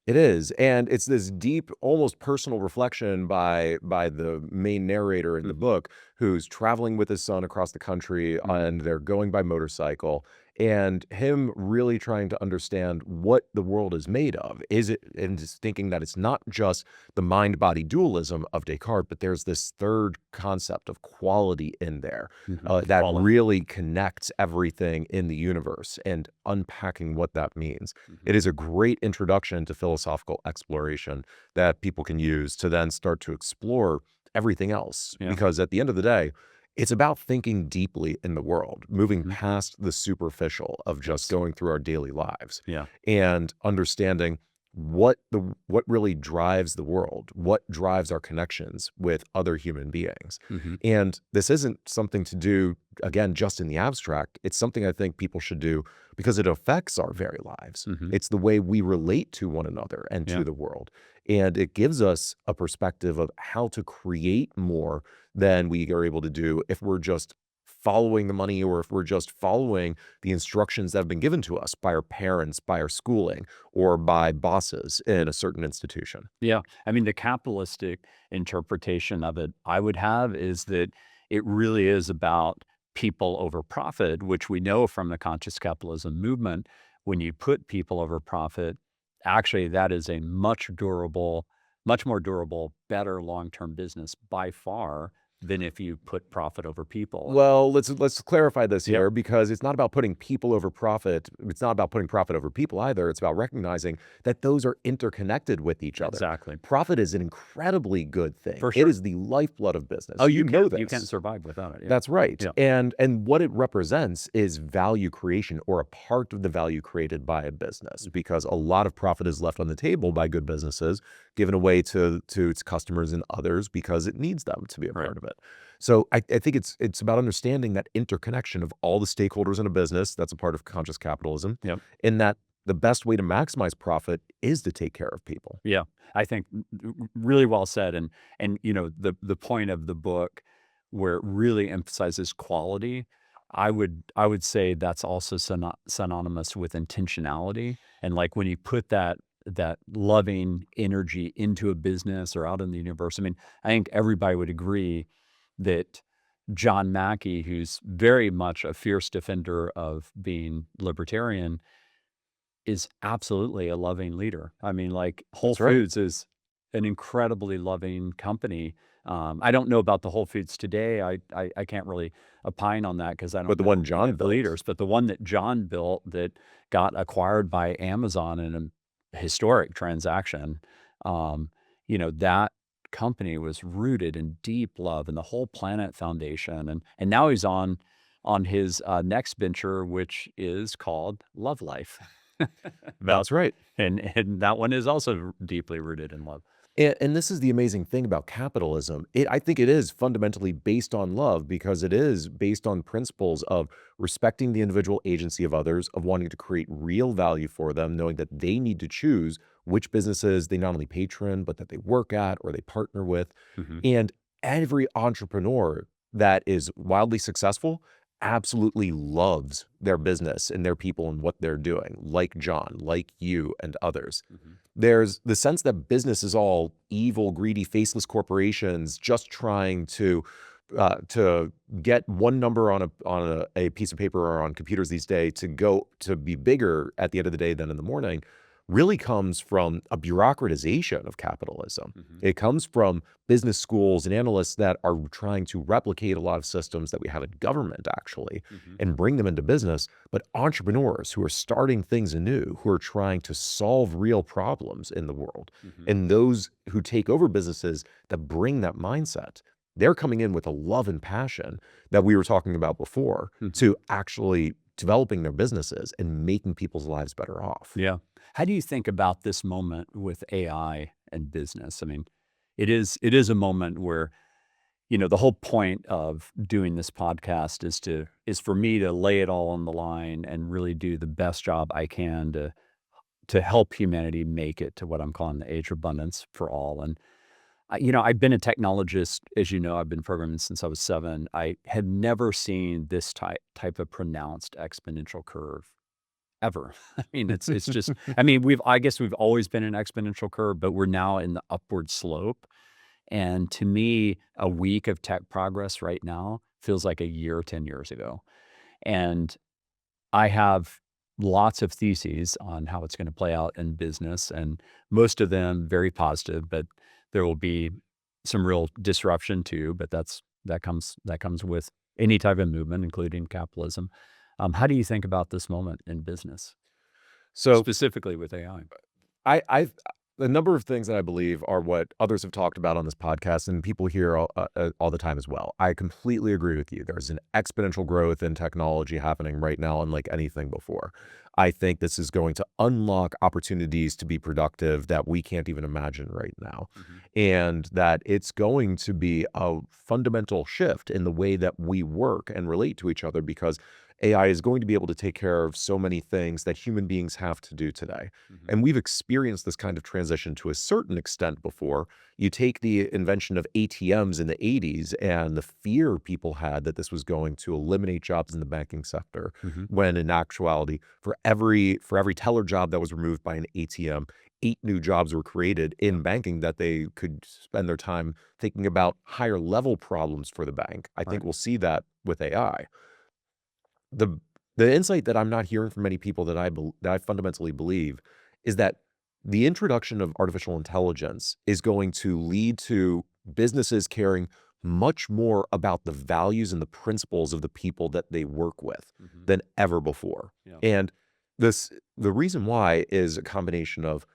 It is, and it's this deep, almost personal reflection by the main narrator in the book, who's traveling with his son across the country, and they're going by motorcycle. and him really trying to understand what the world is made of. Is it, and just thinking that it's not just the mind-body dualism of Descartes, but there's this third concept of quality in there that Quality. really connects everything in the universe, and unpacking what that means. It is a great introduction to philosophical exploration that people can use to then start to explore everything else. Yeah. Because at the end of the day, it's about thinking deeply in the world, moving past the superficial of just going through our daily lives, Yeah. and understanding what really drives the world, what drives our connections with other human beings. And this isn't something to do, again, just in the abstract. It's something I think people should do because it affects our very lives. It's the way we relate to one another and to the world. And it gives us a perspective of how to create more than we are able to do if we're just following the money, or if we're just following the instructions that have been given to us by our parents, by our schooling, or by bosses in a certain institution. Yeah. I mean, the capitalistic interpretation of it I would have is that it really is about people over profit, which we know from the conscious capitalism movement. When you put people over profit, actually that is a much more durable, better long-term business by far than if you put profit over people. Well, let's clarify this here, because it's not about putting people over profit. It's not about putting profit over people either. It's about recognizing that those are interconnected with each other. Exactly. Profit is an incredibly good thing. For sure. It is the lifeblood of business. Oh, you know this. You can't survive without it. Yeah. That's right. Yeah. And what it represents is value creation, or a part of the value created by a business, because a lot of profit is left on the table by good businesses, given away to its customers and others because it needs them to be a part of it. So I think it's about understanding that interconnection of all the stakeholders in a business. That's a part of conscious capitalism. In that the best way to maximize profit is to take care of people. Yeah, I think really well said. And you know, the point of the book where it really emphasizes quality, I would say that's also synonymous with intentionality. And like when you put that loving energy into a business or out in the universe, I mean, I think everybody would agree that John Mackey, who's very much a fierce defender of being libertarian, is absolutely a loving leader. I mean, like Whole Foods is an incredibly loving company. I don't know about the Whole Foods today. I can't really opine on that because I don't But the know one John the built. leaders. But the one that John built that got acquired by Amazon in a historic transaction, you know, that company was rooted in deep love and the whole Planet Foundation. And now he's on his next venture, which is called Love Life. That's right. And that one is also deeply rooted in love. And this is the amazing thing about capitalism. I think it is fundamentally based on love, because it is based on principles of respecting the individual agency of others, of wanting to create real value for them, knowing that they need to choose which businesses they not only patron, but that they work at or they partner with. And every entrepreneur that is wildly successful absolutely loves their business and their people and what they're doing, like John, like you and others. There's the sense that business is all evil, greedy, faceless corporations just trying to get one number on a piece of paper or on computers these days to be bigger at the end of the day than in the morning, really comes from a bureaucratization of capitalism. It comes from business schools and analysts that are trying to replicate a lot of systems that we have in government, actually, and bring them into business. But entrepreneurs who are starting things anew, who are trying to solve real problems in the world, and those who take over businesses that bring that mindset, they're coming in with a love and passion that we were talking about before to actually developing their businesses and making people's lives better off. Yeah. How do you think about this moment with AI and business? I mean, it is a moment where, you know, the whole point of doing this podcast is for me to lay it all on the line and really do the best job I can to help humanity make it to what I'm calling the age of abundance for all. And you know, I've been a technologist, as you know. I've been programming since I was 7. I have never seen this type of pronounced exponential curve ever. I mean, it's just, I mean, I guess we've always been an exponential curve, but we're now in the upward slope. And to me, a week of tech progress right now feels like a year, 10 years ago. And I have lots of theses on how it's going to play out in business, and most of them very positive, but there will be some real disruption too. But that comes with any type of movement, including capitalism. How do you think about this moment in business, So specifically with AI? I've a number of things that I believe are what others have talked about on this podcast and people hear all the time as well. I completely agree with you. There's an exponential growth in technology happening right now, unlike anything before. I think this is going to unlock opportunities to be productive that we can't even imagine right now. And that it's going to be a fundamental shift in the way that we work and relate to each other, because AI is going to be able to take care of so many things that human beings have to do today. And we've experienced this kind of transition to a certain extent before. You take the invention of ATMs in the 80s and the fear people had that this was going to eliminate jobs in the banking sector, when in actuality, for every teller job that was removed by an ATM, 8 new jobs were created in banking that they could spend their time thinking about higher level problems for the bank. I think we'll see that with AI. The insight that I'm not hearing from many people that I fundamentally believe is that the introduction of artificial intelligence is going to lead to businesses caring much more about the values and the principles of the people that they work with than ever before. Yeah. And the reason why is a combination of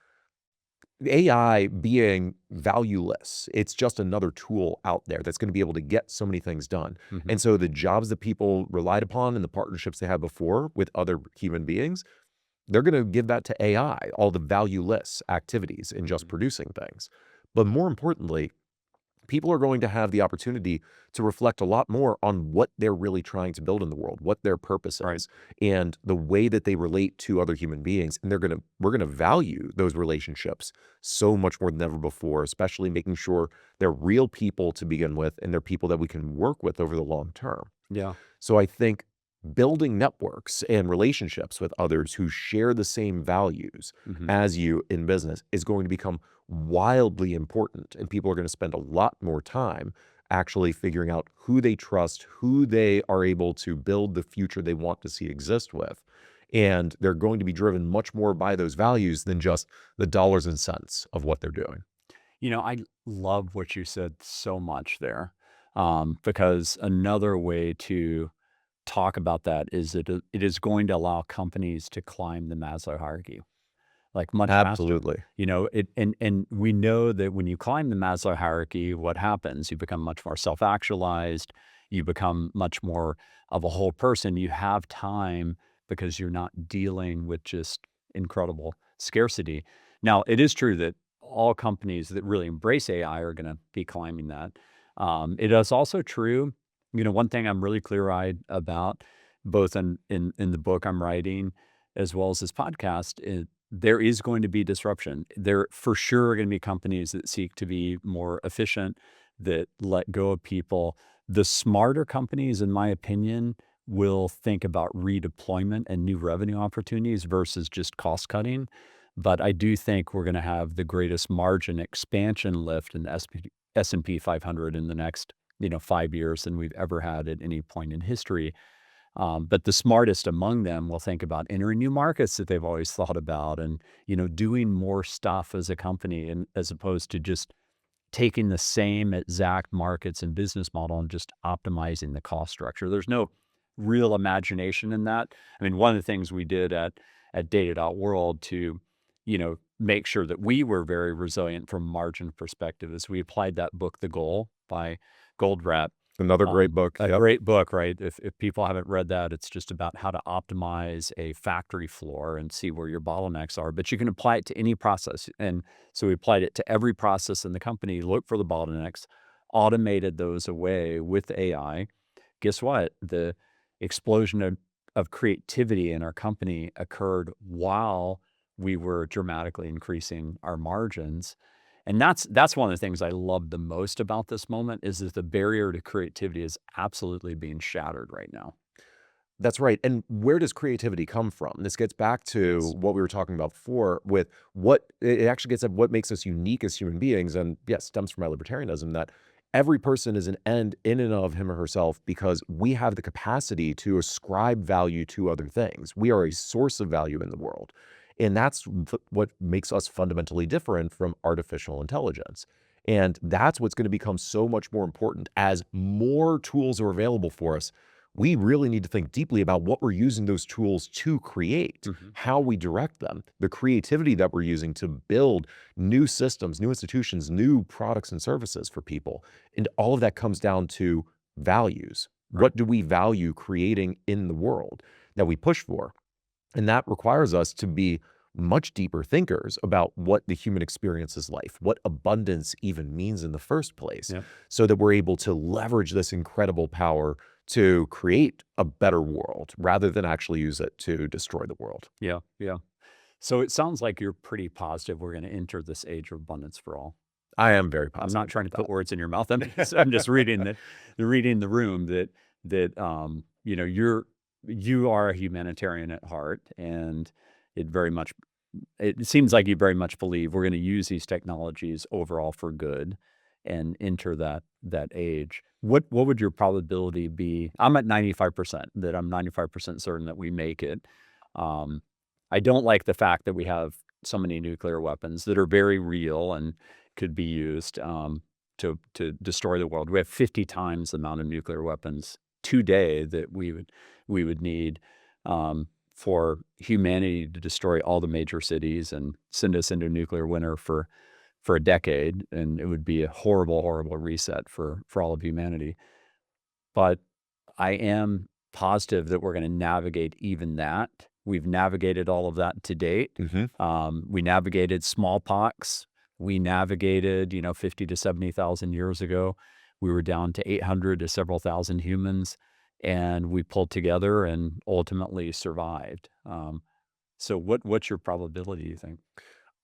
AI being valueless. It's just another tool out there that's going to be able to get so many things done. And so the jobs that people relied upon and the partnerships they had before with other human beings, they're going to give that to AI, all the valueless activities in just producing things. But more importantly, people are going to have the opportunity to reflect a lot more on what they're really trying to build in the world, what their purpose is, and the way that they relate to other human beings. And we're going to value those relationships so much more than ever before, especially making sure they're real people to begin with and they're people that we can work with over the long term. Yeah. So I think building networks and relationships with others who share the same values as you in business is going to become wildly important. And people are going to spend a lot more time actually figuring out who they trust, who they are able to build the future they want to see exist with. And they're going to be driven much more by those values than just the dollars and cents of what they're doing. I love what you said so much there, because another way to talk about that is that it is going to allow companies to climb the Maslow hierarchy like much faster. Absolutely. And we know that when you climb the Maslow hierarchy, what happens? You become much more self-actualized. You become much more of a whole person. You have time because you're not dealing with just incredible scarcity. Now, it is true that all companies that really embrace AI are going to be climbing that. It is also true, one thing I'm really clear-eyed about, both in the book I'm writing as well as this podcast, there is going to be disruption. There for sure are going to be companies that seek to be more efficient, that let go of people. The smarter companies, in my opinion, will think about redeployment and new revenue opportunities versus just cost cutting. But I do think we're going to have the greatest margin expansion lift in the S&P 500 in the next 5 years than we've ever had at any point in history. But the smartest among them will think about entering new markets that they've always thought about and, doing more stuff as a company, and as opposed to just taking the same exact markets and business model and just optimizing the cost structure. There's no real imagination in that. I mean, one of the things we did at Data.World to, make sure that we were very resilient from a margin perspective is we applied that book, The Goal by Goldratt. Another great book. A great book, right? If people haven't read that, it's just about how to optimize a factory floor and see where your bottlenecks are. But you can apply it to any process. And so we applied it to every process in the company, look for the bottlenecks, automated those away with AI. Guess what? The explosion of creativity in our company occurred while we were dramatically increasing our margins. And that's one of the things I love the most about this moment is that the barrier to creativity is absolutely being shattered right now. That's right. And where does creativity come from? This gets back to what we were talking about before with what it actually gets at what makes us unique as human beings. And yes, stems from my libertarianism that every person is an end in and of him or herself because we have the capacity to ascribe value to other things. We are a source of value in the world. And that's what makes us fundamentally different from artificial intelligence. And that's what's going to become so much more important as more tools are available for us. We really need to think deeply about what we're using those tools to create, how we direct them, the creativity that we're using to build new systems, new institutions, new products and services for people. And all of that comes down to values. Right. What do we value creating in the world that we push for? And that requires us to be much deeper thinkers about what the human experience is like, what abundance even means in the first place, Yeah. so that we're able to leverage this incredible power to create a better world rather than actually use it to destroy the world. Yeah. Yeah. So it sounds like you're pretty positive we're going to enter this age of abundance for all. I am very I'm positive. not trying to put words in your mouth. I'm just reading the room that you know, you are a humanitarian at heart, and it seems like you very much believe we're going to use these technologies overall for good and enter that age. What would your probability be? I'm at 95%, that I'm 95% certain that we make it. I don't like the fact that we have so many nuclear weapons that are very real and could be used to destroy the world. We have 50 times the amount of nuclear weapons today that we would need for humanity to destroy all the major cities and send us into nuclear winter for a decade, and it would be a horrible, horrible reset for all of humanity. But I am positive that we're going to navigate even that. We've navigated all of that to date. We navigated smallpox. We navigated, 50 to 70,000 years ago. We were down to 800 to several thousand humans, and we pulled together and ultimately survived. So what's your probability, you think?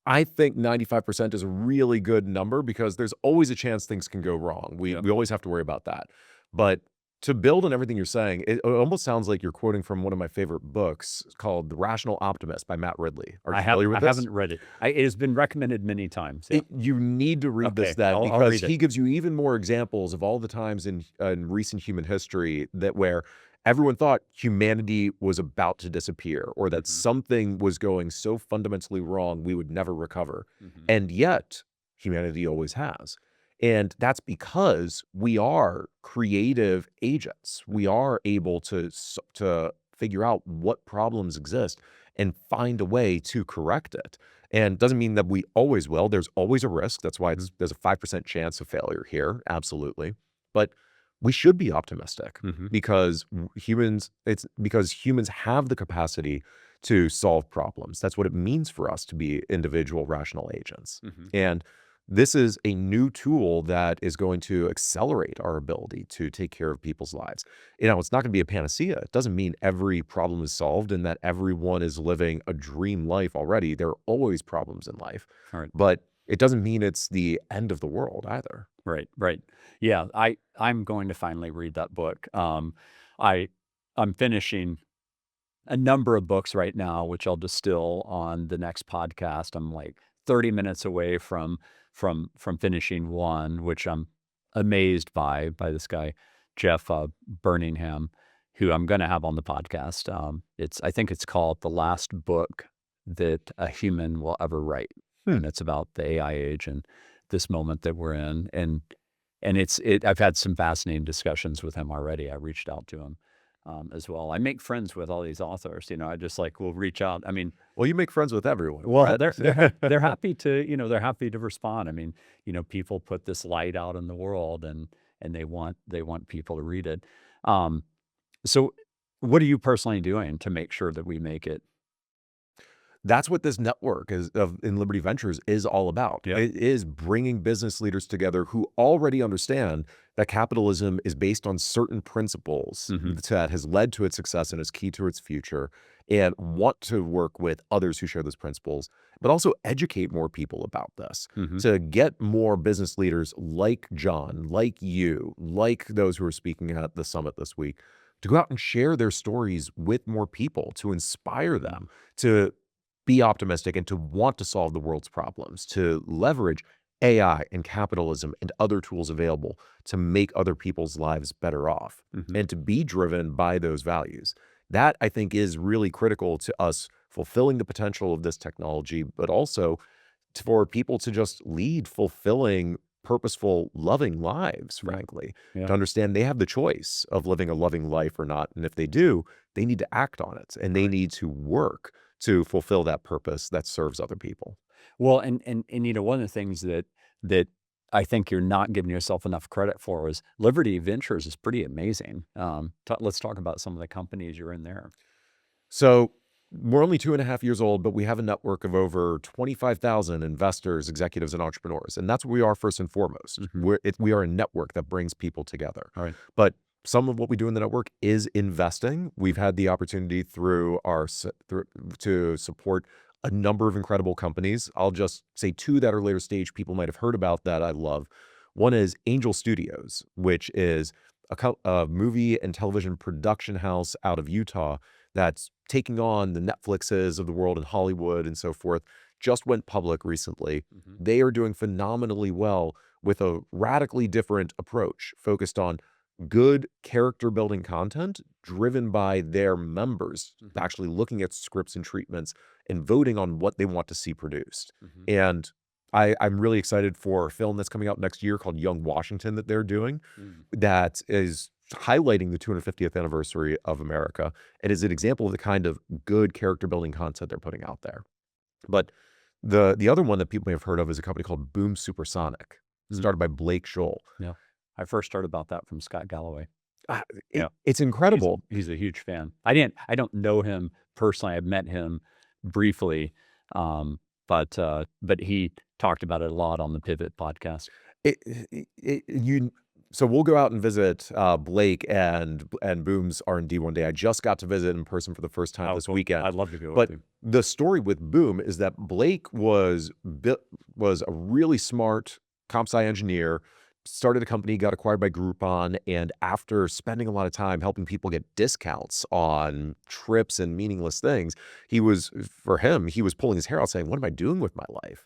I think 95% is a really good number because there's always a chance things can go wrong. We always have to worry about that. But to build on everything you're saying, it almost sounds like you're quoting from one of my favorite books called The Rational Optimist by Matt Ridley. Are you familiar with this? I haven't read it. It has been recommended many times. Yeah. You need to read this then, I'll because read it. he gives you even more examples of all the times in recent human history that where everyone thought humanity was about to disappear, or that something was going so fundamentally wrong we would never recover. And yet humanity always has. And that's because we are creative agents. We are able to figure out what problems exist and find a way to correct it. And doesn't mean that we always will. There's always a risk. That's why there's a 5% chance of failure here. Absolutely. But we should be optimistic because humans have the capacity to solve problems. That's what it means for us to be individual rational agents. And this is a new tool that is going to accelerate our ability to take care of people's lives. It's not going to be a panacea. It doesn't mean every problem is solved and that everyone is living a dream life already. There are always problems in life. All right. But it doesn't mean it's the end of the world either. Right. Yeah, I'm going to finally read that book. I'm finishing a number of books right now, which I'll distill on the next podcast. I'm like 30 minutes away from finishing one, which I'm amazed by this guy, Jeff Burningham, who I'm going to have on the podcast. I think it's called The Last Book That a Human Will Ever Write. And it's about the AI age and this moment that we're in. And I've had some fascinating discussions with him already. I reached out to him as well. I make friends with all these authors. I just will reach out. Well, you make friends with everyone. Well, they're happy to they're happy to respond. People put this light out in the world, and they want people to read it. So, what are you personally doing to make sure that we make it? That's what this network in Liberty Ventures is all about. Yeah. It is bringing business leaders together who already understand that capitalism is based on certain principles that has led to its success and is key to its future, and want to work with others who share those principles, but also educate more people about this, to get more business leaders like John, like you, like those who are speaking at the summit this week, to go out and share their stories with more people, to inspire them to be optimistic and to want to solve the world's problems, to leverage AI and capitalism and other tools available to make other people's lives better off and to be driven by those values. That, I think, is really critical to us fulfilling the potential of this technology, but also for people to just lead fulfilling, purposeful, loving lives, frankly, Yeah. to understand they have the choice of living a loving life or not. And if they do, they need to act on it and they need to work to fulfill that purpose that serves other people. Well, and one of the things that I think you're not giving yourself enough credit for is Liberty Ventures is pretty amazing. Let's talk about some of the companies you're in there. So we're only 2.5 years old, but we have a network of over 25,000 investors, executives, and entrepreneurs. And that's what we are first and foremost. We are a network that brings people together. All right. But some of what we do in the network is investing. We've had the opportunity through to support a number of incredible companies. I'll just say two that are later stage people might have heard about that I love. One is Angel Studios, which is a movie and television production house out of Utah that's taking on the Netflixes of the world in Hollywood and so forth. Just went public recently. They are doing phenomenally well with a radically different approach focused on good character building content driven by their members actually looking at scripts and treatments and voting on what they want to see produced. And I'm really excited for a film that's coming out next year called Young Washington that they're doing that is highlighting the 250th anniversary of America and is an example of the kind of good character building content they're putting out there. But the other one that people may have heard of is a company called Boom Supersonic, started by Blake Scholl. Yeah. I first heard about that from Scott Galloway. It's incredible. He's a huge fan. I don't know him personally. I've met him briefly, but he talked about it a lot on the Pivot podcast. So we'll go out and visit Blake and Boom's R&D one day. I just got to visit in person for the first time this weekend. I'd love to go. But the story with Boom is that Blake was a really smart comp sci engineer, started a company, got acquired by Groupon, and after spending a lot of time helping people get discounts on trips and meaningless things, he was pulling his hair out saying, what am I doing with my life?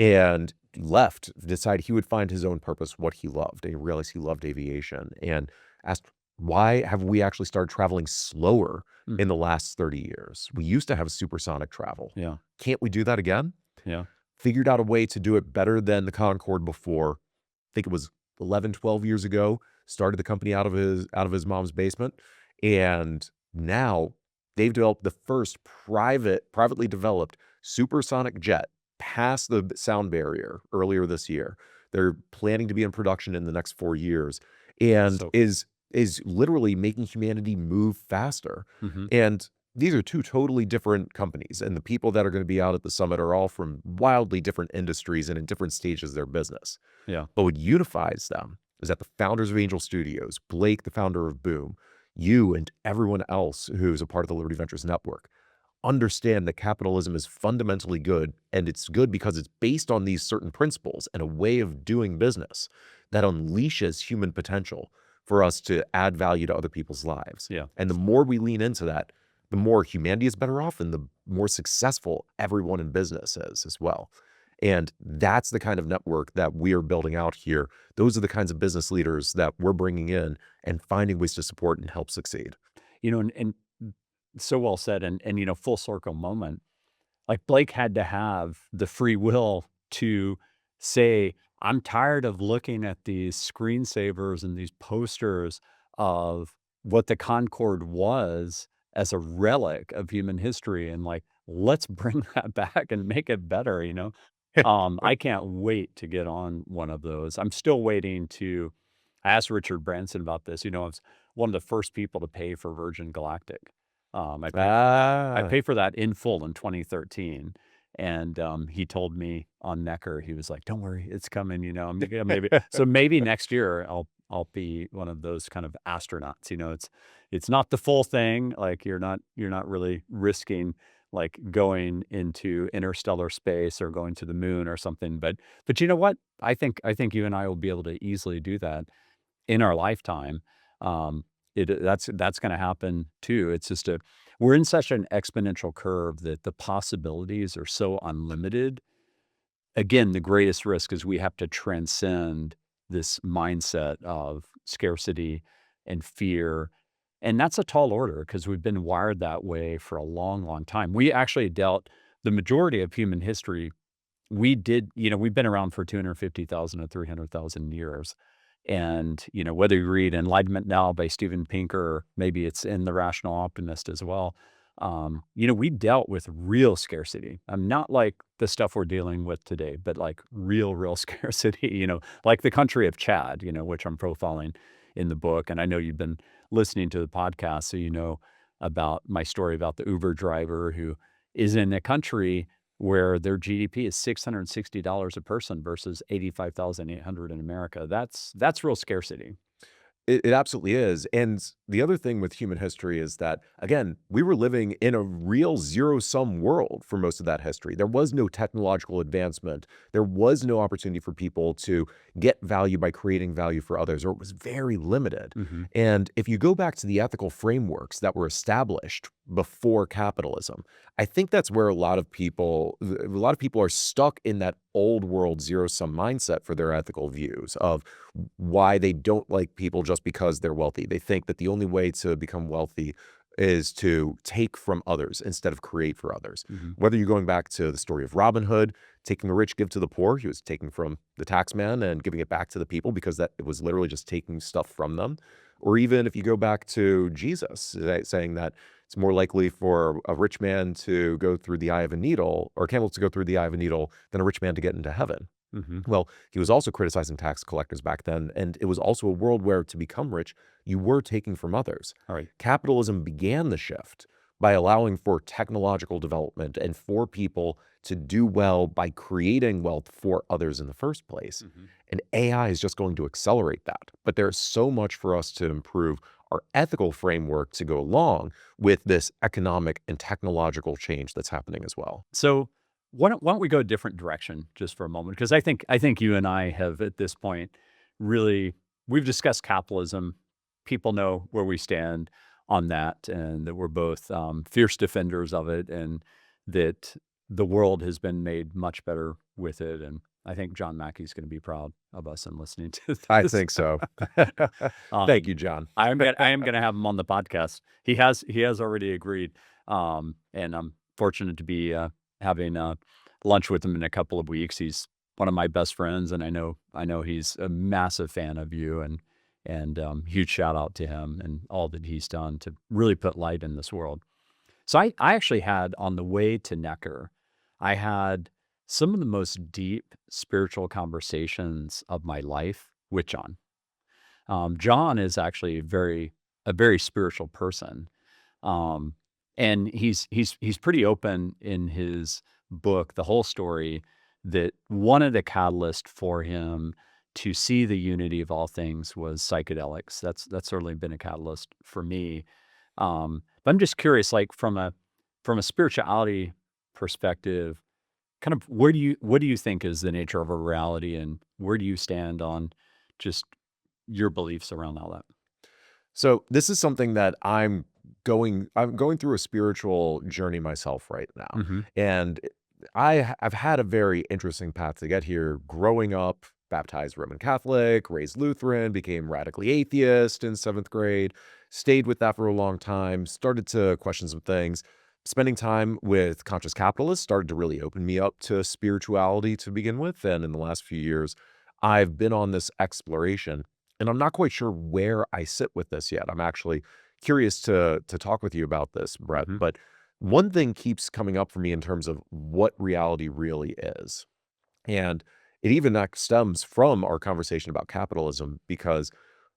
And left, decided he would find his own purpose, what he loved. And he realized he loved aviation and asked, why have we actually started traveling slower in the last 30 years? We used to have supersonic travel. Yeah. Can't we do that again? Yeah. Figured out a way to do it better than the Concorde before. I think it was 11, 12 years ago, started the company out of his mom's basement. And now they've developed the first privately developed supersonic jet past the sound barrier earlier this year. They're planning to be in production in the next 4 years and is literally making humanity move faster. And these are two totally different companies. And the people that are going to be out at the summit are all from wildly different industries and in different stages of their business. Yeah. But what unifies them is that the founders of Angel Studios, Blake, the founder of Boom, you and everyone else who's a part of the Liberty Ventures network, understand that capitalism is fundamentally good, and it's good because it's based on these certain principles and a way of doing business that unleashes human potential for us to add value to other people's lives. Yeah. And the more we lean into that, the more humanity is better off and the more successful everyone in business is as well. And that's the kind of network that we are building out here. Those are the kinds of business leaders that we're bringing in and finding ways to support and help succeed. And so well said. And full circle moment, like Blake had to have the free will to say, I'm tired of looking at these screensavers and these posters of what the Concorde was as a relic of human history. And like, let's bring that back and make it better, I can't wait to get on one of those. I'm still waiting I asked Richard Branson about this. I was one of the first people to pay for Virgin Galactic. I paid for that in full in 2013. And he told me on Necker, he was like, don't worry, it's coming, maybe next year I'll be one of those kind of astronauts. It's not the full thing. Like you're not really risking like going into interstellar space or going to the moon or something. But you know what? I think you and I will be able to easily do that in our lifetime. That's going to happen too. It's just we're in such an exponential curve that the possibilities are so unlimited. again, the greatest risk is we have to transcend this mindset of scarcity and fear. And that's a tall order because we've been wired that way for a long, long time. We actually dealt the majority of human history. We've been around for 250,000 or 300,000 years. And, whether you read Enlightenment Now by Steven Pinker, or maybe it's in The Rational Optimist as well, we dealt with real scarcity. Not like the stuff we're dealing with today, but like real scarcity, like the country of Chad, which I'm profiling in the book. And I know you've been listening to the podcast, so you know about my story about the Uber driver who is in a country where their GDP is $660 a person versus 85,800 in America. That's real scarcity. It absolutely is. And the other thing with human history is that, again, we were living in a real zero-sum world for most of that history. There was no technological advancement. There was no opportunity for people to get value by creating value for others, or it was very limited. And if you go back to the ethical frameworks that were established before capitalism, I think that's where a lot of people are stuck in that old world zero-sum mindset for their ethical views of why they don't like people just because they're wealthy. They think that the only way to become wealthy is to take from others instead of create for others. Whether you're going back to the story of Robin Hood, taking the rich, give to the poor, he was taking from the tax man and giving it back to the people because that it was literally just taking stuff from them. Or even if you go back to Jesus, saying that it's more likely for a rich man to go through the eye of a needle, or a camel to go through the eye of a needle, than a rich man to get into heaven. Well, he was also criticizing tax collectors back then, and it was also a world where to become rich, you were taking from others. All right. Capitalism began the shift by allowing for technological development and for people to do well by creating wealth for others in the first place. And AI is just going to accelerate that. But there's so much for us to improve our ethical framework to go along with this economic and technological change that's happening as well. So why don't we go a different direction just for a moment? Because I think you and I have at this point we've discussed capitalism. People know where we stand on that, and that we're both fierce defenders of it, and that the world has been made much better with it. And I think John Mackey's going to be proud of us in listening to this. I think so. Thank you, John. I am going to have him on the podcast. He has already agreed, and I'm fortunate to be having lunch with him in a couple of weeks. He's one of my best friends, and I know he's a massive fan of you, and huge shout out to him and all that he's done to really put light in this world. So I actually had, on the way to Necker, I had some of the most deep spiritual conversations of my life with John. John is actually a very spiritual person. And he's pretty open in his book, The Whole Story, that one of the catalysts for him to see the unity of all things was psychedelics. That's certainly been a catalyst for me. But I'm just curious, like from a spirituality perspective, kind of what do you think is the nature of a reality, and where do you stand on just your beliefs around all that? So this is something that I'm going through a spiritual journey myself right now. And I've had a very interesting path to get here. Growing up, baptized Roman Catholic, raised Lutheran, became radically atheist in 7th grade, stayed with that for a long time, started to question some things. Spending time with conscious capitalists started to really open me up to spirituality to begin with. And in the last few years, I've been on this exploration, and I'm not quite sure where I sit with this yet. I'm actually curious to talk with you about this, Brett. But one thing keeps coming up for me in terms of what reality really is. And it even stems from our conversation about capitalism, because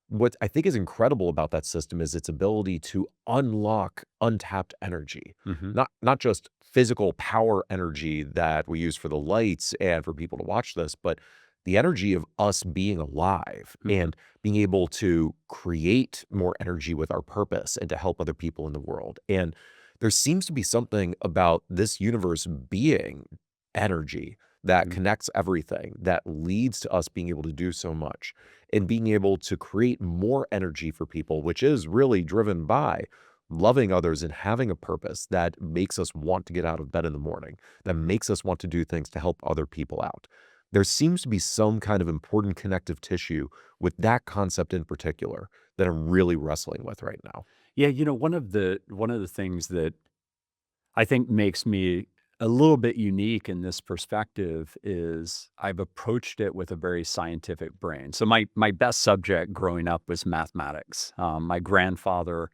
what I think is incredible about that system is its ability to unlock untapped energy, not just physical power energy that we use for the lights and for people to watch this, but the energy of us being alive and being able to create more energy with our purpose and to help other people in the world. And there seems to be something about this universe being energy that connects everything, that leads to us being able to do so much and being able to create more energy for people, which is really driven by loving others and having a purpose that makes us want to get out of bed in the morning, that makes us want to do things to help other people out. There seems to be some kind of important connective tissue with that concept in particular that I'm really wrestling with right now. Yeah, one of the things that I think makes me a little bit unique in this perspective is I've approached it with a very scientific brain. So my best subject growing up was mathematics. My grandfather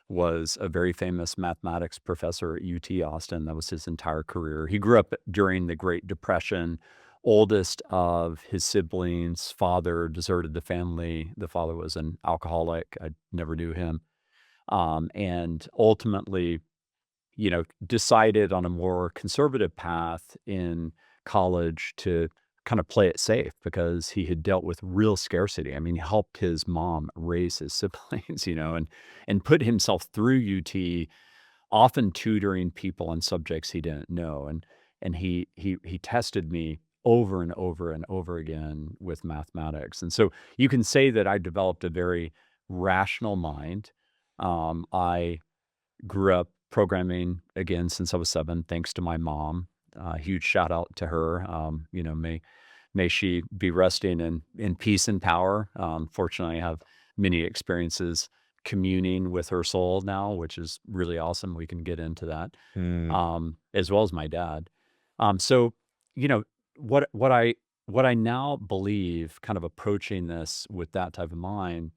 was a very famous mathematics professor at UT Austin. That was his entire career. He grew up during the Great Depression, oldest of his siblings. Father deserted the family. The father was an alcoholic. I never knew him. And ultimately, decided on a more conservative path in college to kind of play it safe because he had dealt with real scarcity. I mean, he helped his mom raise his siblings, and put himself through UT, often tutoring people on subjects he didn't know. And he tested me over and over and over again with mathematics. And so you can say that I developed a very rational mind. I grew up programming again since I was 7, thanks to my mom. Huge shout out to her. May she be resting in peace and power. Fortunately, I have many experiences communing with her soul now, which is really awesome. We can get into that, Hmm. as well as my dad. So, you know, what I now believe, kind of approaching this with that type of mind,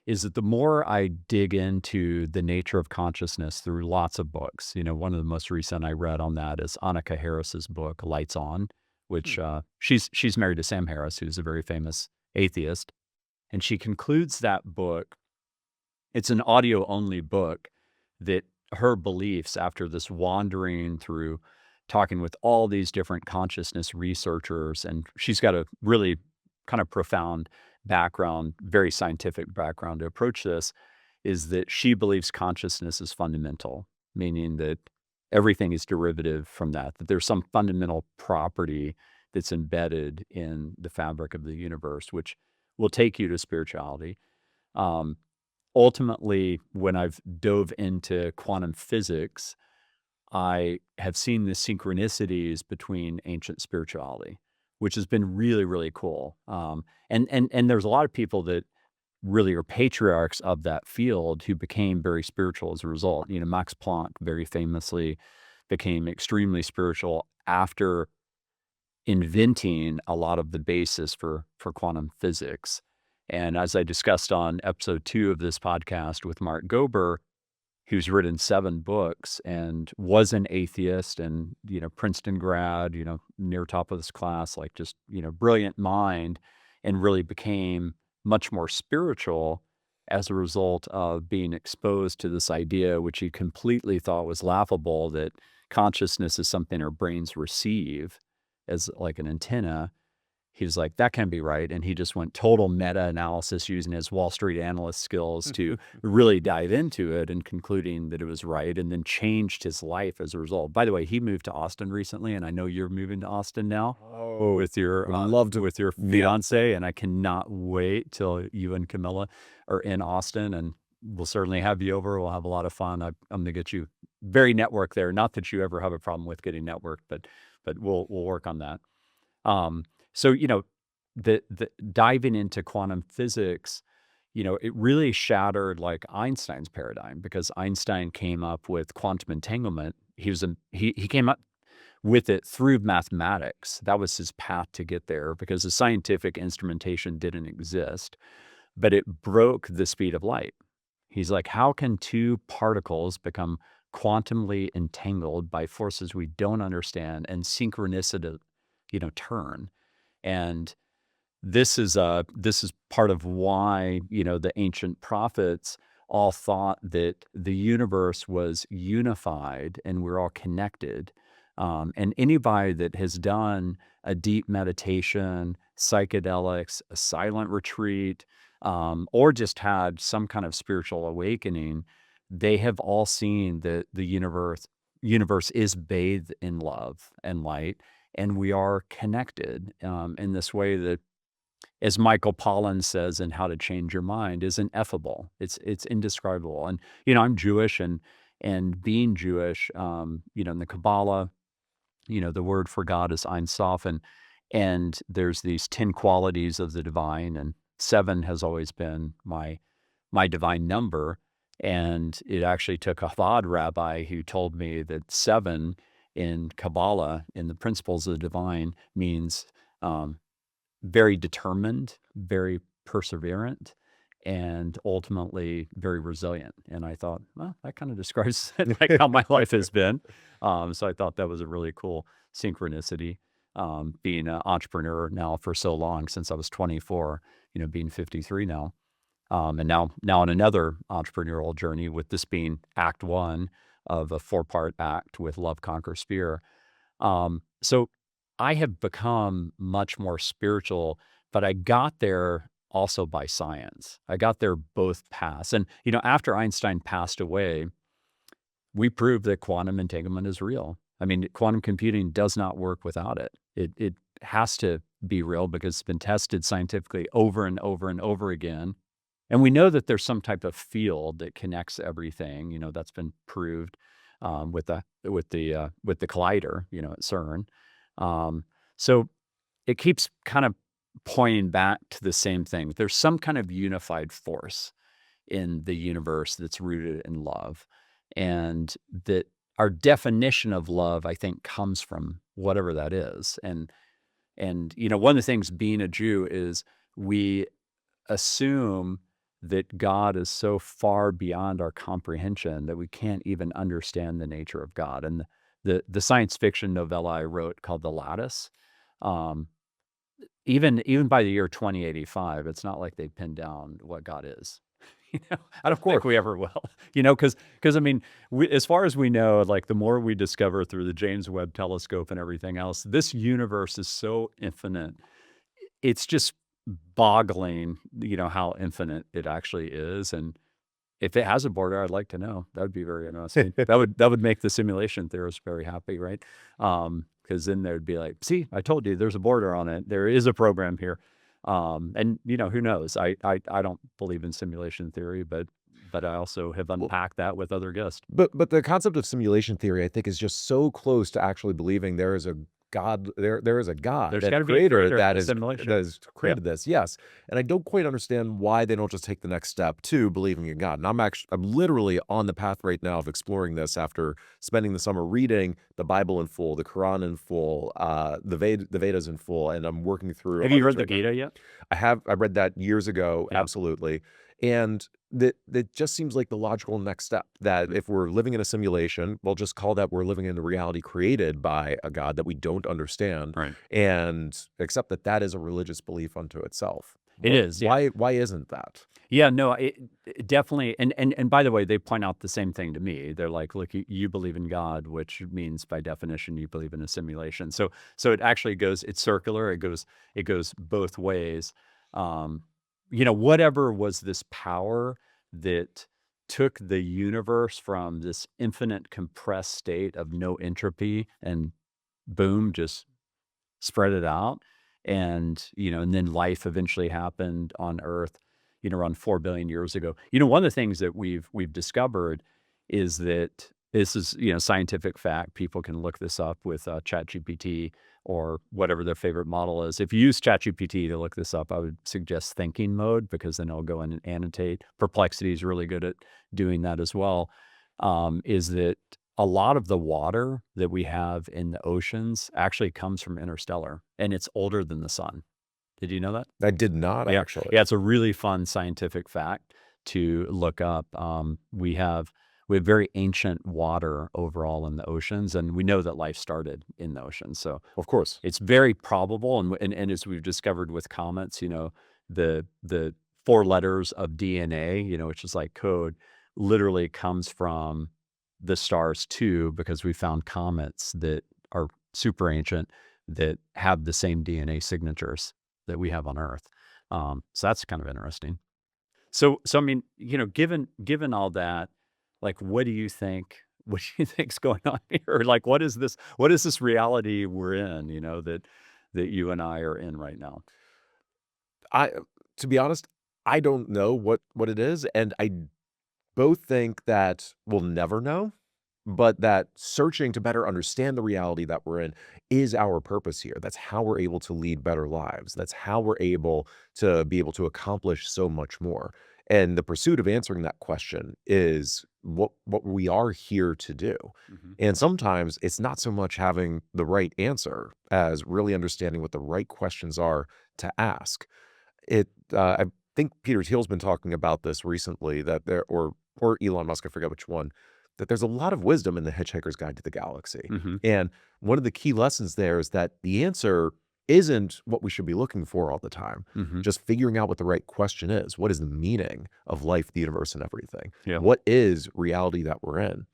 is that the more I dig into the nature of consciousness through lots of books, one of the most recent I read on that is Annika Harris's book, Lights On, which she's married to Sam Harris, who's a very famous atheist. And she concludes that book. It's an audio only book that her beliefs after this wandering through talking with all these different consciousness researchers, and she's got a really kind of profound background, very scientific background to approach this, is that she believes consciousness is fundamental, meaning that everything is derivative from that there's some fundamental property that's embedded in the fabric of the universe, which will take you to spirituality. Um, Ultimately, when I've dove into quantum physics, I have seen the synchronicities between ancient spirituality, which has been really, really cool. And there's a lot of people that really are patriarchs of that field who became very spiritual as a result. Max Planck very famously became extremely spiritual after inventing a lot of the basis for quantum physics. And as I discussed on episode 2 of this podcast with Mark Gober, who's written 7 books and was an atheist and, Princeton grad, near top of this class, like just, brilliant mind, and really became much more spiritual as a result of being exposed to this idea, which he completely thought was laughable, that consciousness is something our brains receive as like an antenna. He was like, that can't be right. And he just went total meta analysis using his Wall Street analyst skills to really dive into it and concluding that it was right, and then changed his life as a result. By the way, he moved to Austin recently, and I know you're moving to Austin now with your I'd love to. with your fiance, and I cannot wait till you and Camilla are in Austin, and we'll certainly have you over. We'll have a lot of fun. I'm going to get you very networked there. Not that you ever have a problem with getting networked, but we'll work on that. So, the diving into quantum physics, it really shattered like Einstein's paradigm, because Einstein came up with quantum entanglement. He came up with it through mathematics. That was his path to get there, because the scientific instrumentation didn't exist, but it broke the speed of light. He's like, how can 2 particles become quantumly entangled by forces we don't understand and synchronicity, turn? And this is part of why, the ancient prophets all thought that the universe was unified and we're all connected. And anybody that has done a deep meditation, psychedelics, a silent retreat, or just had some kind of spiritual awakening, they have all seen that the universe is bathed in love and light, and we are connected in this way that as Michael Pollan says in How to Change Your Mind, is ineffable. It's indescribable. And I'm Jewish, and being Jewish, in the Kabbalah, the word for God is Ein Sof, and there's these 10 qualities of the divine, and 7 has always been my divine number. And it actually took a Chabad rabbi who told me that 7 in Kabbalah, in the principles of the divine, means very determined, very perseverant, and ultimately very resilient. And I thought, well, that kind of describes like how my life has been. So I thought that was a really cool synchronicity. Being an entrepreneur now for so long, since I was 24, being 53 now. And now on another entrepreneurial journey, with this being act 1 of a 4-part act with Love Conquers Fear. So I have become much more spiritual, but I got there also by science. I got there both paths. And, after Einstein passed away, we proved that quantum entanglement is real. I mean, quantum computing does not work without it. It has to be real because it's been tested scientifically over and over and over again. And we know that there's some type of field that connects everything. That's been proved with the collider, at CERN. So it keeps kind of pointing back to the same thing. There's some kind of unified force in the universe that's rooted in love, and that our definition of love, I think, comes from whatever that is. And one of the things being a Jew is we assume that God is so far beyond our comprehension that we can't even understand the nature of God. And the science fiction novella I wrote called The Lattice, even by the year 2085, it's not like they pinned down what God is. I don't think we ever will. Because I mean, as far as we know, like the more we discover through the James Webb Telescope and everything else, this universe is so infinite. It's just boggling, how infinite it actually is. And if it has a border, I'd like to know. That would be very interesting. that would make the simulation theorists very happy, right? Because then they'd be like, see, I told you there's a border on it. There is a program here. And who knows? I don't believe in simulation theory, but I also have unpacked that with other guests. But the concept of simulation theory, I think, is just so close to actually believing there is a God. There is a God, There's that gotta be a creator that of is simulation. that has created this. Yes, and I don't quite understand why they don't just take the next step to believing in God. And I'm literally on the path right now of exploring this after spending the summer reading the Bible in full, the Quran in full, the Vedas in full, and I'm working through. Have you read others the right now. Gita yet? I have. I read that years ago, Yeah. absolutely. And that just seems like the logical next step, that if we're living in a simulation, we'll just call that we're living in a reality created by a God that we don't understand, Right. and accept that that is a religious belief unto itself. It is, yeah. Why isn't that? Yeah, no, it definitely. And by the way, they point out the same thing to me. They're like, look, you believe in God, which means by definition you believe in a simulation. So it actually goes. It's circular. It goes both ways. Whatever was this power that took the universe from this infinite compressed state of no entropy and boom, just spread it out. And then life eventually happened on Earth, around 4 billion years ago. One of the things that we've discovered is that this is, scientific fact. People can look this up with ChatGPT or whatever their favorite model is. If you use ChatGPT to look this up, I would suggest thinking mode, because then it'll go in and annotate. Perplexity is really good at doing that as well. Is that a lot of the water that we have in the oceans actually comes from interstellar, and it's older than the sun. Did you know that? I did not, Yeah. actually. Yeah, it's a really fun scientific fact to look up. We have very ancient water overall in the oceans, and we know that life started in the ocean. So Of course. it's very probable, and as we've discovered with comets, the 4 letters of DNA, which is like code, literally comes from the stars too, because we found comets that are super ancient that have the same DNA signatures that we have on Earth. So that's kind of interesting. So I mean, given all that, like, what do you think? What do you think's going on here? Like, what is this reality we're in? That you and I are in right now? I, to be honest, I don't know what it is, and I both think that we'll never know, but that searching to better understand the reality that we're in is our purpose here. That's how we're able to lead better lives. That's how we're able to be able to accomplish so much more. And the pursuit of answering that question is what we are here to do. Mhm. And sometimes it's not so much having the right answer as really understanding what the right questions are to ask. I think Peter Thiel's been talking about this recently, that or Elon Musk, I forget which one, that there's a lot of wisdom in The Hitchhiker's Guide to the Galaxy. Mhm. And one of the key lessons there is that the answer isn't what we should be looking for all the time. Mhm. Just figuring out what the right question is. What is the meaning of life, the universe, and everything? Yeah. What is reality that we're in?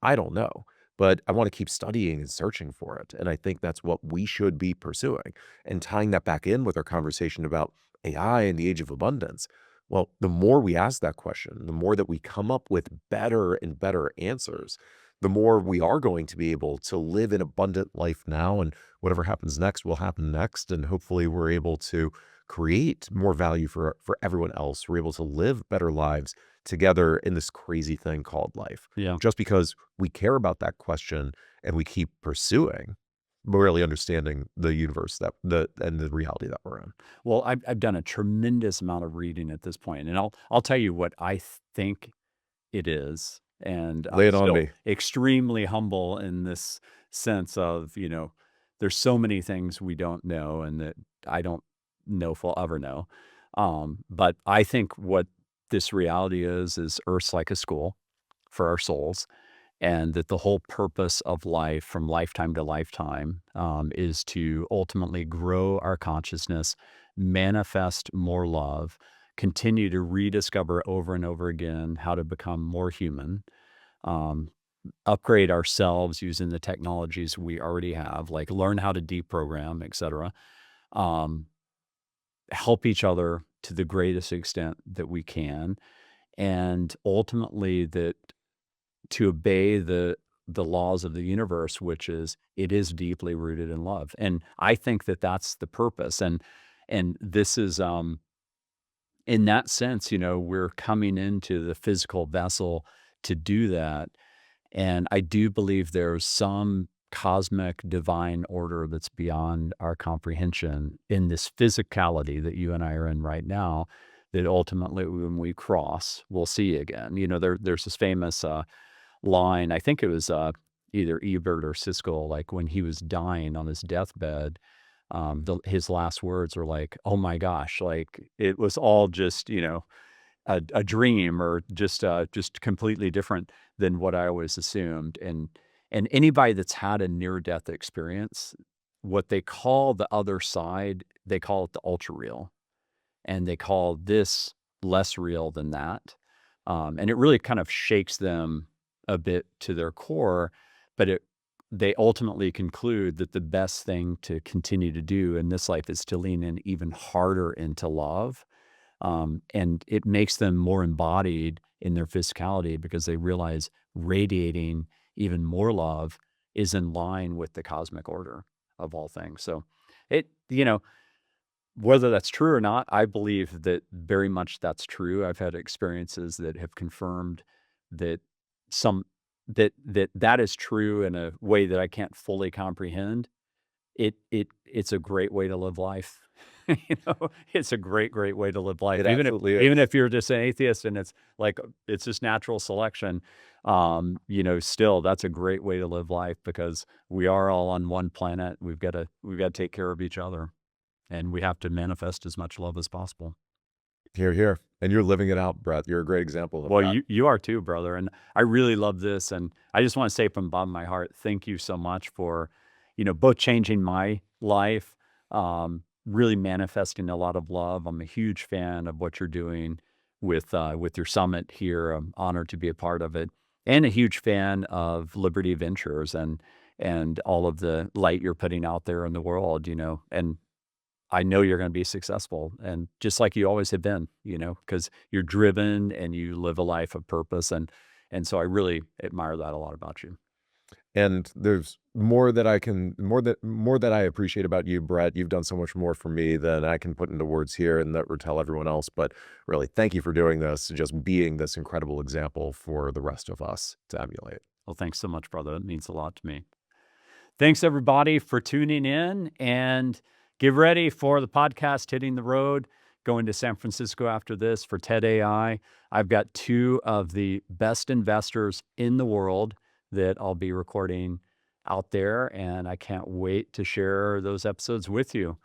I don't know, but I want to keep studying and searching for it. And I think that's what we should be pursuing. And tying that back in with our conversation about AI and the age of abundance. Well, the more we ask that question, the more that we come up with better and better answers, the more we are going to be able to live an abundant life now, and whatever happens next will happen next. And hopefully we're able to create more value for everyone else. We're able to live better lives together in this crazy thing called life, Yeah. just because we care about that question and we keep pursuing, really understanding the universe and the reality that we're in. Well, I've done a tremendous amount of reading at this point, and I'll tell you what I think it is, and I'm Lay it on still me. extremely humble in this sense of, there's so many things we don't know and that I don't know if we'll ever know. But I think what this reality is Earth's like a school for our souls, and that the whole purpose of life from lifetime to lifetime is to ultimately grow our consciousness, manifest more love, continue to rediscover over and over again how to become more human, um, upgrade ourselves using the technologies we already have, like learn how to deprogram, etc. Um, help each other to the greatest extent that we can, and ultimately that to obey the laws of the universe, which is it is deeply rooted in love. And I think that that's the purpose. And this is in that sense, we're coming into the physical vessel to do that. And I do believe there's some cosmic divine order that's beyond our comprehension in this physicality that you and I are in right now, that ultimately when we cross, we'll see again. There's this famous line. I think it was either Ebert or Siskel, like when he was dying on his deathbed, his last words were like, "Oh my gosh!" Like it was all just a dream, or just completely different than what I always assumed. And anybody that's had a near death experience, what they call the other side, they call it the ultra real, and they call this less real than that. And it really kind of shakes them a bit to their core, but they ultimately conclude that the best thing to continue to do in this life is to lean in even harder into love. And it makes them more embodied in their physicality because they realize radiating even more love is in line with the cosmic order of all things. So whether that's true or not, I believe that very much that's true. I've had experiences that have confirmed that some that is true in a way that I can't fully comprehend. It's a great way to live life. It's a great way to live life. It Even if absolutely even is. if you're just an atheist and it's like it's just natural selection, still that's a great way to live life because we are all on one planet. We've got to take care of each other. And we have to manifest as much love as possible. Here, here. And you're living it out, Brett. You're a great example of Well, that. you are too, brother. And I really love this. And I just want to say from the bottom of my heart, thank you so much for, both changing my life, really manifesting a lot of love. I'm a huge fan of what you're doing with your summit here. I'm honored to be a part of it, and a huge fan of Liberty Ventures and all of the light you're putting out there in the world. And I know you're going to be successful, and just like you always have been, because you're driven and you live a life of purpose. And so I really admire that a lot about you. And there's more that I appreciate about you, Brett. You've done so much more for me than I can put into words here and that or tell everyone else. But really, thank you for doing this, just being this incredible example for the rest of us to emulate. Well, thanks so much, brother. It means a lot to me. Thanks, everybody, for tuning in, and get ready for the podcast hitting the road, going to San Francisco after this for TED AI. I've got 2 of the best investors in the world that I'll be recording out there, and I can't wait to share those episodes with you.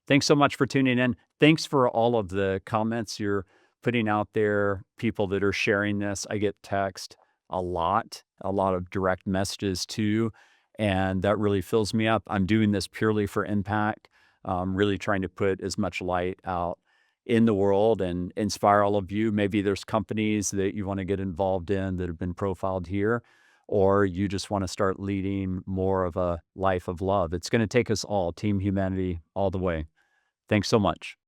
Thanks so much for tuning in. Thanks for all of the comments you're putting out there, people that are sharing this. I get text a lot of direct messages too, and that really fills me up. I'm doing this purely for impact, really trying to put as much light out in the world and inspire all of you. Maybe there's companies that you want to get involved in that have been profiled here, or you just want to start leading more of a life of love. It's going to take us all, Team Humanity, all the way. Thanks so much.